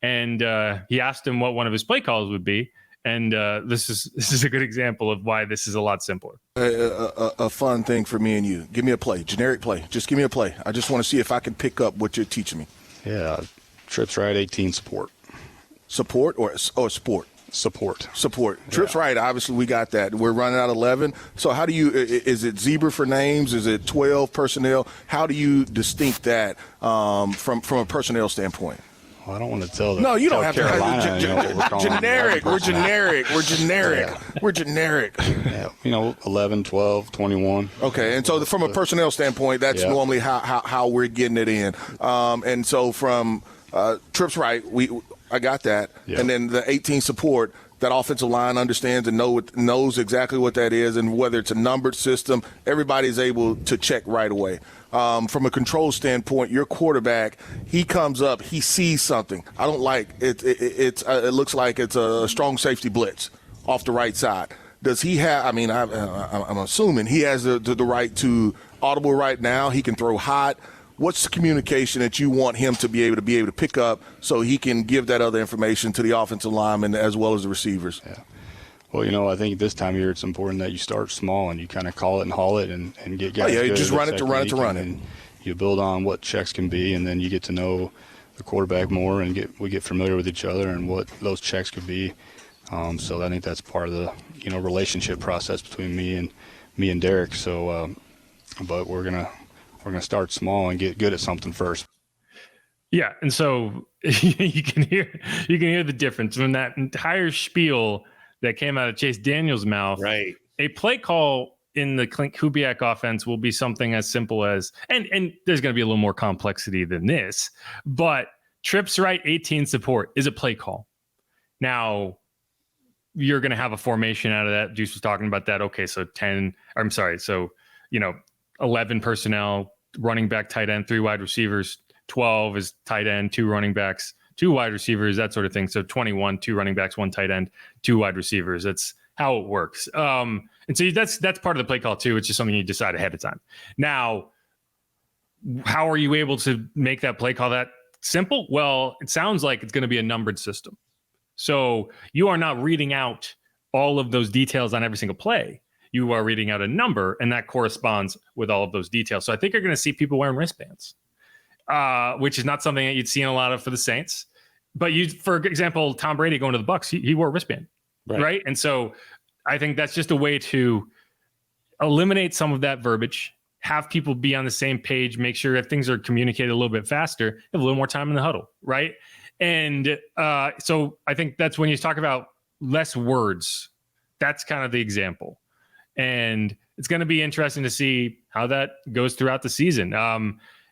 and he asked him what one of his play calls would be. And this is a good example of why this is a lot simpler. A fun thing for me and you. Give me a play, generic play. Just give me a play. I just want to see if I can pick up what you're teaching me. Yeah, trips right, 18 support. Support or sport? Support. Yeah. Trips right, obviously we got that. We're running out 11. So how do you, is it zebra for names? Is it 12 personnel? How do you distinct that from a personnel standpoint? Well, I don't want to tell them. No, you don't have Carolina, to. Generic. We're generic. Yeah. We're generic. Yeah, 11, 12, 21. Okay, and so from a personnel standpoint, that's normally how we're getting it in. And so from trips right, I got that. Yep. And then the 18 support, that offensive line understands and knows exactly what that is, and whether it's a numbered system, everybody's able to check right away. From a control standpoint, your quarterback, he comes up, he sees something. I don't like it. It looks like it's a strong safety blitz off the right side. Does he have? I mean, I'm assuming he has the right to audible right now. He can throw hot. What's the communication that you want him to be able to pick up so he can give that other information to the offensive linemen as well as the receivers? Yeah. Well, I think this time of year it's important that you start small and you kind of call it and haul it and get guys. You just run it to run it to run it. And you build on what checks can be, and then you get to know the quarterback more and we get familiar with each other and what those checks could be. So I think that's part of the relationship process between me and Derek. So, but we're gonna start small and get good at something first. Yeah, and so you can hear the difference when that entire spiel that came out of Chase Daniel's mouth. Right. A play call in the Klint Kubiak offense will be something as simple as, and there's going to be a little more complexity than this, but trips right 18 support is a play call. Now, you're going to have a formation out of that. Juice was talking about that. Okay, so 11 personnel, running back, tight end, 3 wide receivers, 12 is tight end, 2 running backs, 2 wide receivers, that sort of thing. So 21, 2 running backs, 1 tight end, 2 wide receivers. That's how it works. And so that's part of the play call too. It's just something you decide ahead of time. Now, how are you able to make that play call that simple? Well, it sounds like it's going to be a numbered system. So you are not reading out all of those details on every single play. You are reading out a number, and that corresponds with all of those details. So I think you're going to see people wearing wristbands, which is not something that you'd see in a lot of for the Saints. But for example, Tom Brady going to the Bucs, he wore a wristband, right? And so I think that's just a way to eliminate some of that verbiage, have people be on the same page, make sure if things are communicated a little bit faster, have a little more time in the huddle, right? And so I think that's when you talk about less words, that's kind of the example. And it's going to be interesting to see how that goes throughout the season.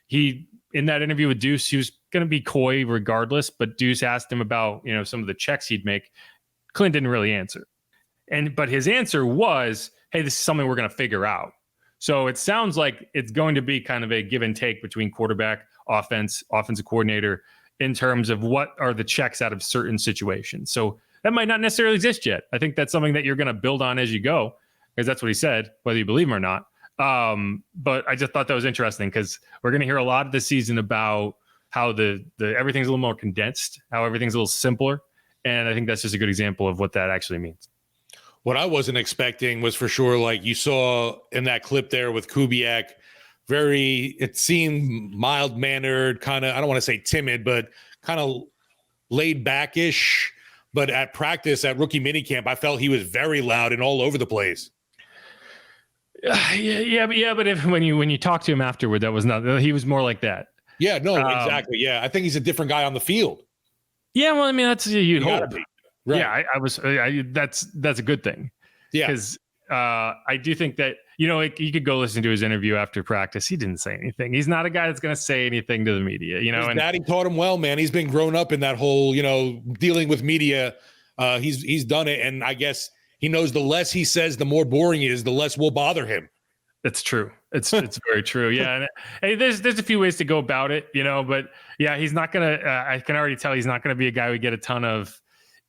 He, in that interview with Deuce, he was going to be coy regardless, but Deuce asked him about, some of the checks he'd make. Klint didn't really answer. But his answer was, hey, this is something we're going to figure out. So it sounds like it's going to be kind of a give and take between quarterback, offensive coordinator, in terms of what are the checks out of certain situations. So that might not necessarily exist yet. I think that's something that you're going to build on as you go, because that's what he said, whether you believe him or not. But I just thought that was interesting because we're going to hear a lot of this season about how the everything's a little more condensed, how everything's a little simpler. And I think that's just a good example of what that actually means. What I wasn't expecting was for sure, like you saw in that clip there with Kubiak, it seemed mild-mannered, kind of, I don't want to say timid, but kind of laid-back-ish. But at practice, at rookie minicamp, I felt he was very loud and all over the place. But when you talk to him afterward, that was not. He was more like that. Yeah, no, exactly. Yeah, I think he's a different guy on the field. Yeah, well, I mean, that's you'd hope. Right. Yeah, that's a good thing. Yeah, because I do think that you could go listen to his interview after practice. He didn't say anything. He's not a guy that's going to say anything to the media. His daddy taught him well, man. He's been grown up in that whole dealing with media. He's done it, and I guess he knows the less he says, the more boring it is, the less will bother him. It's true. It's very true. Yeah. And hey, there's a few ways to go about it, but yeah, he's not going to, I can already tell he's not going to be a guy we get a ton of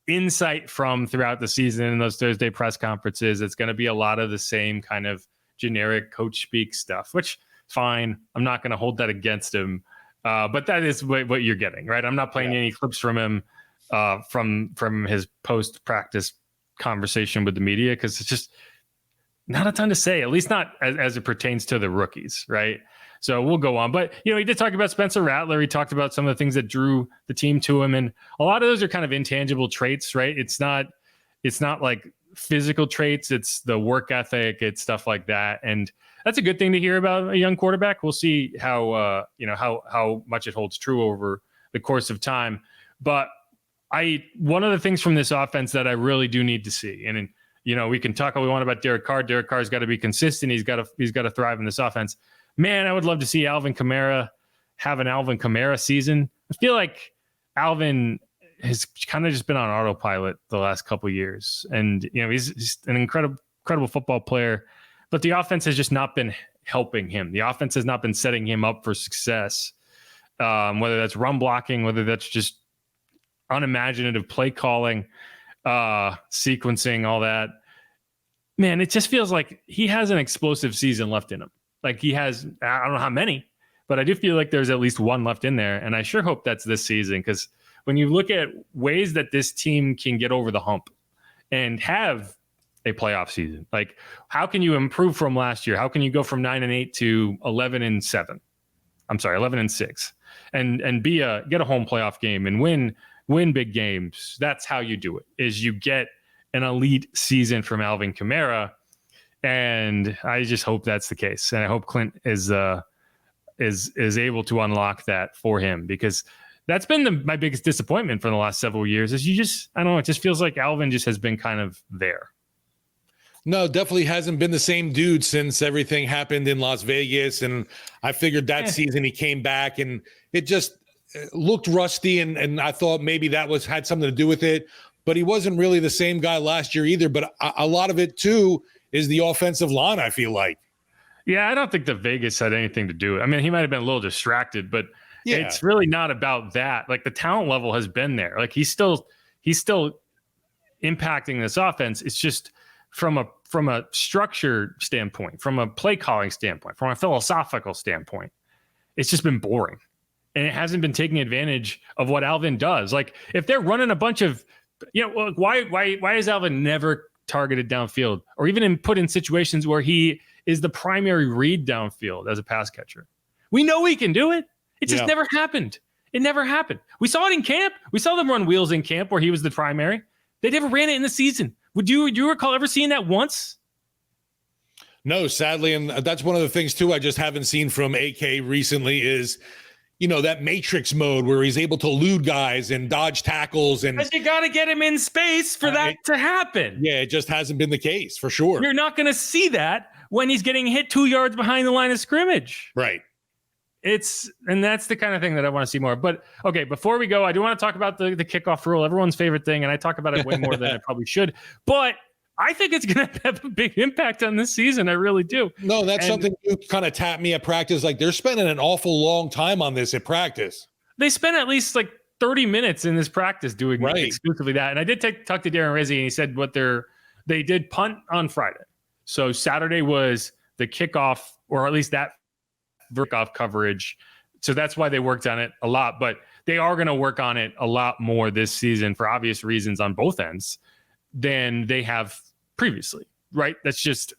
insight from throughout the season in those Thursday press conferences. It's going to be a lot of the same kind of generic coach speak stuff, which fine. I'm not going to hold that against him. But that is what you're getting, right? I'm not playing any clips from him from his post practice conversation with the media, because it's just not a ton to say, at least not as it pertains to the rookies, right? So we'll go on. But, he did talk about Spencer Rattler. He talked about some of the things that drew the team to him. And a lot of those are kind of intangible traits, right? It's not like physical traits. It's the work ethic. It's stuff like that. And that's a good thing to hear about a young quarterback. We'll see how much it holds true over the course of time. But one of the things from this offense that I really do need to see, and we can talk all we want about Derek Carr. Derek Carr's got to be consistent. He's got to thrive in this offense. Man, I would love to see Alvin Kamara have an Alvin Kamara season. I feel like Alvin has kind of just been on autopilot the last couple of years, and he's an incredible football player, but the offense has just not been helping him. The offense has not been setting him up for success, whether that's run blocking, whether that's just unimaginative play calling, sequencing, all that. Man, it just feels like he has an explosive season left in him. Like he has, I don't know how many, but I do feel like there's at least one left in there. And I sure hope that's this season, because when you look at ways that this team can get over the hump and have a playoff season, like how can you improve from last year? How can you go from 9-8 to 11-7? I'm sorry, 11-6, and get a home playoff game and win big games. That's how you do it, is you get an elite season from Alvin Kamara. And I just hope that's the case. And I hope Klint is able to unlock that for him, because that's been my biggest disappointment for the last several years, is I don't know, it just feels like Alvin just has been kind of there. No, definitely hasn't been the same dude since everything happened in Las Vegas. And I figured that season he came back and it just looked rusty. And I thought maybe that had something to do with it. but he wasn't really the same guy last year either. But a lot of it too is the offensive line, I feel like. Yeah, I don't think the Vegas had anything to do with it. I mean, he might have been a little distracted, but it's really not about that. Like, the talent level has been there. Like, he's still impacting this offense. It's just from a structure standpoint, from a play calling standpoint, from a philosophical standpoint, it's just been boring. And it hasn't been taking advantage of what Alvin does. Like, if they're running a bunch of, why is Alvin never targeted downfield, or even put in situations where he is the primary read downfield as a pass catcher? We know he can do it. It just never happened. It never happened. We saw it in camp. We saw them run wheels in camp where he was the primary. They never ran it in the season. Would you recall ever seeing that once? No, sadly. And that's one of the things too I just haven't seen from AK recently is, that matrix mode where he's able to elude guys and dodge tackles. And because you got to get him in space for that to happen. Yeah, it just hasn't been the case for sure. You're not going to see that when he's getting hit 2 yards behind the line of scrimmage. Right. And that's the kind of thing that I want to see more. But okay, before we go, I do want to talk about the kickoff rule, everyone's favorite thing. And I talk about it way more than I probably should, but I think it's going to have a big impact on this season. I really do. No, that's something you kind of tapped me at practice. Like, they're spending an awful long time on this at practice. They spent at least like 30 minutes in this practice doing exclusively that. And I did talk to Darren Rizzi, and he said they did punt on Friday. So Saturday was the kickoff, or at least that kickoff coverage. So that's why they worked on it a lot, but they are going to work on it a lot more this season for obvious reasons on both ends than they have previously, right? That's just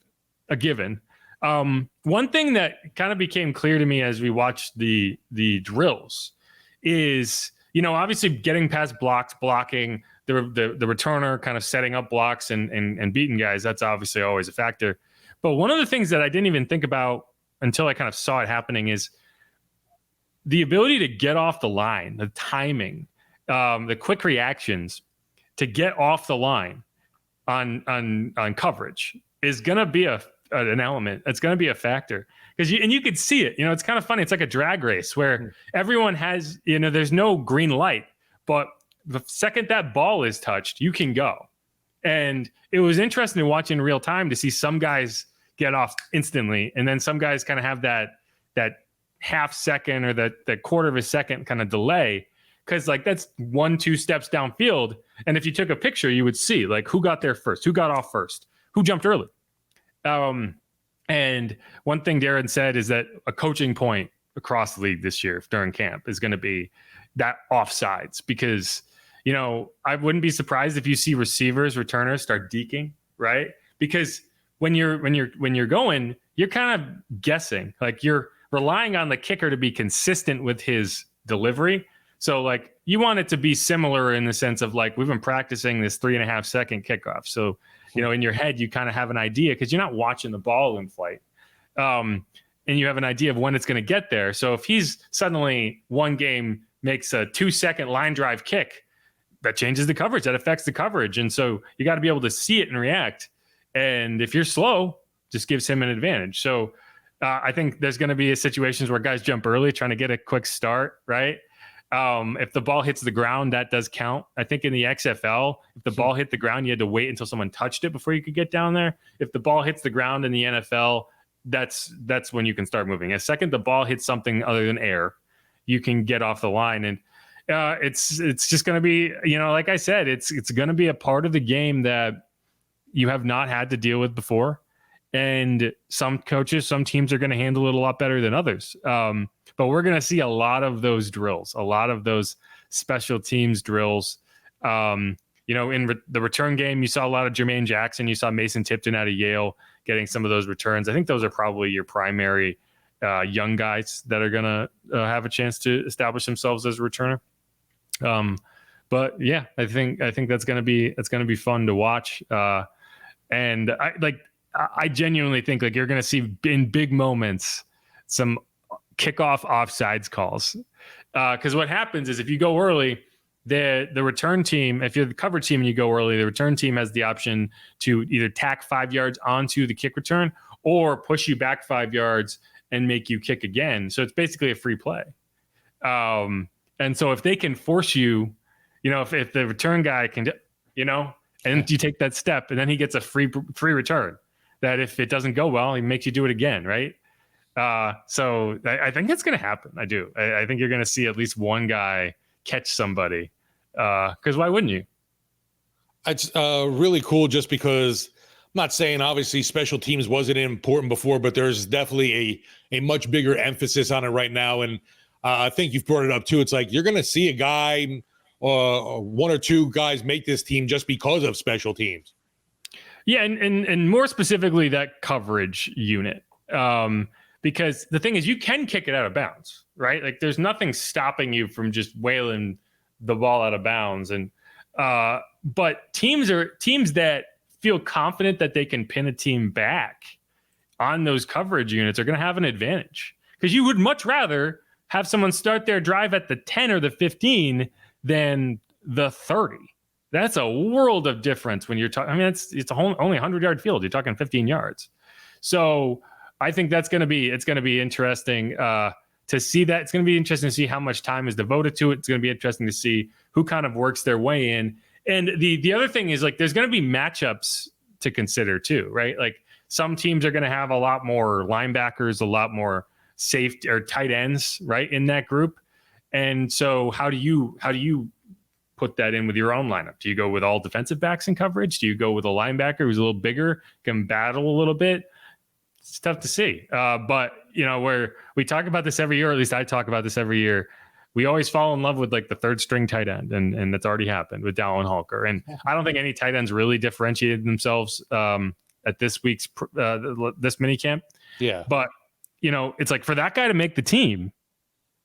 a given. One thing that kind of became clear to me as we watched the drills is, obviously getting past blocks, blocking the returner, kind of setting up blocks and beating guys. That's obviously always a factor. But one of the things that I didn't even think about until I kind of saw it happening is the ability to get off the line, the timing, the quick reactions to get off the line on coverage is going to be an element. It's going to be a factor because you could see it. It's kind of funny. It's like a drag race where everyone has, there's no green light, but the second that ball is touched, you can go. And it was interesting to watch in real time to see some guys get off instantly, and then some guys kind of have that half second or that quarter of a second kind of delay. Because that's 1-2 steps downfield. And if you took a picture, you would see who got there first, who got off first, who jumped early. And one thing Darren said is that a coaching point across the league this year during camp is going to be that offsides. Because, I wouldn't be surprised if you see receivers, returners start deking, right? Because when you're going, you're kind of guessing. You're relying on the kicker to be consistent with his delivery. So you want it to be similar in the sense of we've been practicing this 3.5 second kickoff. So, in your head, you kind of have an idea because you're not watching the ball in flight. And you have an idea of when it's going to get there. So if he's suddenly one game makes a 2-second line drive kick, that changes the coverage, that affects the coverage. And so you got to be able to see it and react. And if you're slow, just gives him an advantage. So I think there's going to be situations where guys jump early, trying to get a quick start, right? If the ball hits the ground, that does count. I think in the XFL, if the ball hit the ground, you had to wait until someone touched it before you could get down there. If the ball hits the ground in the NFL, that's when you can start moving. The second the ball hits something other than air, you can get off the line. And it's just going to be, like I said, it's going to be a part of the game that you have not had to deal with before. And some coaches, some teams are going to handle it a lot better than others. But we're going to see a lot of those drills, a lot of those special teams drills. In the return game, you saw a lot of Jermaine Jackson. You saw Mason Tipton out of Yale getting some of those returns. I think those are probably your primary young guys that are going to have a chance to establish themselves as a returner. But yeah, I think that's going to be fun to watch. And I genuinely think you're going to see in big moments some kickoff offsides calls. Because what happens is if you go early, the return team, if you're the coverage team and you go early, the return team has the option to either tack 5 yards onto the kick return or push you back 5 yards and make you kick again. So it's basically a free play. And so if they can force you, if the return guy can and you take that step, and then he gets a free return. That if it doesn't go well, he makes you do it again, right? So I think that's going to happen. I do. I think you're going to see at least one guy catch somebody. Because why wouldn't you? It's really cool just because I'm not saying obviously special teams wasn't important before, but there's definitely a much bigger emphasis on it right now. And I think you've brought it up too. It's like you're going to see a guy, one or two guys make this team just because of special teams. Yeah, and more specifically that coverage unit. Because the thing is, you can kick it out of bounds, right? Like there's nothing stopping you from just wailing the ball out of bounds. And but teams that feel confident that they can pin a team back on those coverage units are going to have an advantage, because you would much rather have someone start their drive at the 10 or the 15 than the 30. That's a world of difference when you're talking. I mean, it's only 100-yard field. You're talking 15 yards. So I think it's going to be interesting to see that. It's going to be interesting to see how much time is devoted to it. It's going to be interesting to see who kind of works their way in. And the other thing is, like, there's going to be matchups to consider too, right? Like some teams are going to have a lot more linebackers, a lot more safety or tight ends, right, in that group. And so how do you put that in with your own lineup? Do you go with all defensive backs in coverage? Do you go with a linebacker who's a little bigger, can battle a little bit? It's tough to see. But where we talk about this every year, or at least I talk about this every year, we always fall in love with like the third string tight end, and that's already happened with Dallin Holker. And I don't think any tight ends really differentiated themselves at this week's this minicamp. Yeah. But it's like for that guy to make the team,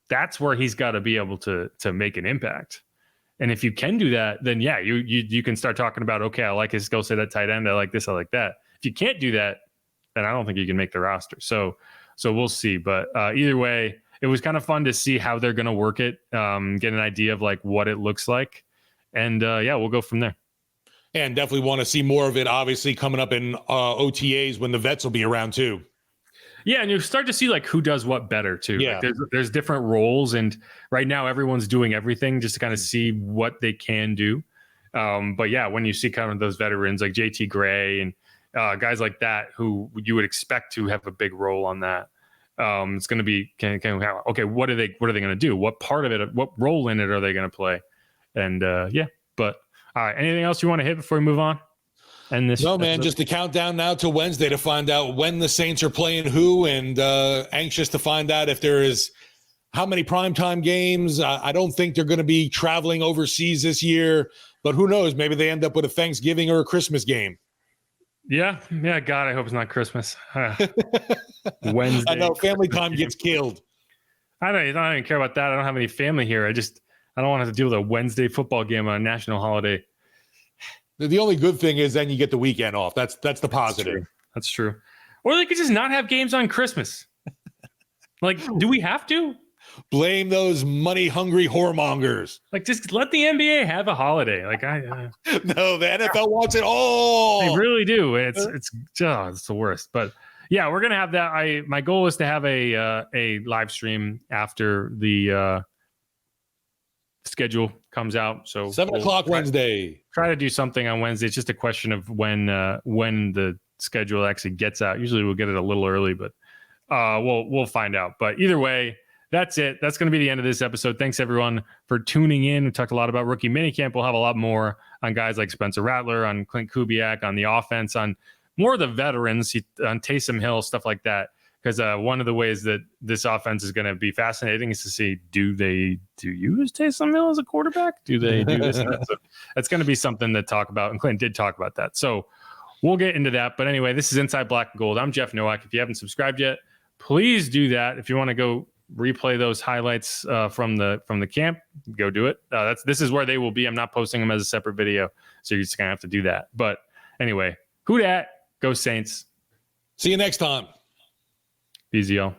that's where he's got to be able to make an impact. And if you can do that, then yeah, you can start talking about, okay, I like his skill set at tight end. I like this, I like that. If you can't do that, then I don't think you can make the roster. So we'll see. But either way, it was kind of fun to see how they're going to work it, get an idea of like what it looks like. And we'll go from there. And definitely want to see more of it, obviously, coming up in OTAs when the vets will be around too. Yeah, and you start to see like who does what better too. Yeah. Like there's different roles, and right now everyone's doing everything just to kind of see what they can do. But yeah, when you see kind of those veterans like JT Gray and guys like that who you would expect to have a big role on that, it's going to be okay. What are they going to do? What part of it? What role in it are they going to play? And but all right. Anything else you want to hit before we move on? And this, no, man, just the countdown now to Wednesday to find out when the Saints are playing who, and anxious to find out if there is how many primetime games. I don't think they're going to be traveling overseas this year, but who knows? Maybe they end up with a Thanksgiving or a Christmas game. Yeah. God, I hope it's not Christmas. Wednesday. I know family time gets killed. I don't even care about that. I don't have any family here. I don't want to have to deal with a Wednesday football game on a national holiday. The only good thing is then you get the weekend off. That's the positive. That's true. Or they could just not have games on Christmas. Like, do we have to? Blame those money-hungry whoremongers. Like, just let the NBA have a holiday. Like, no, the NFL wants it all. They really do. It's the worst. But yeah, we're gonna have that. My goal is to have a live stream after the schedule comes out. So 7 o'clock Wednesday. Try to do something on Wednesday. It's just a question of when the schedule actually gets out. Usually we'll get it a little early, but we'll find out. But either way, that's it. That's going to be the end of this episode. Thanks everyone for tuning in. We talked a lot about rookie minicamp. We'll have a lot more on guys like Spencer Rattler, on Klint Kubiak, on the offense, on more of the veterans, on Taysom Hill, stuff like that. Because one of the ways that this offense is going to be fascinating is to see, do they use Taysom Hill as a quarterback? Do they do this? And that? So that's going to be something to talk about. And Clint did talk about that. So we'll get into that. But anyway, this is Inside Black and Gold. I'm Jeff Nowak. If you haven't subscribed yet, please do that. If you want to go replay those highlights from the camp, go do it. This is where they will be. I'm not posting them as a separate video. So you're just going to have to do that. But anyway, who dat? Go Saints. See you next time. Easy, y'all.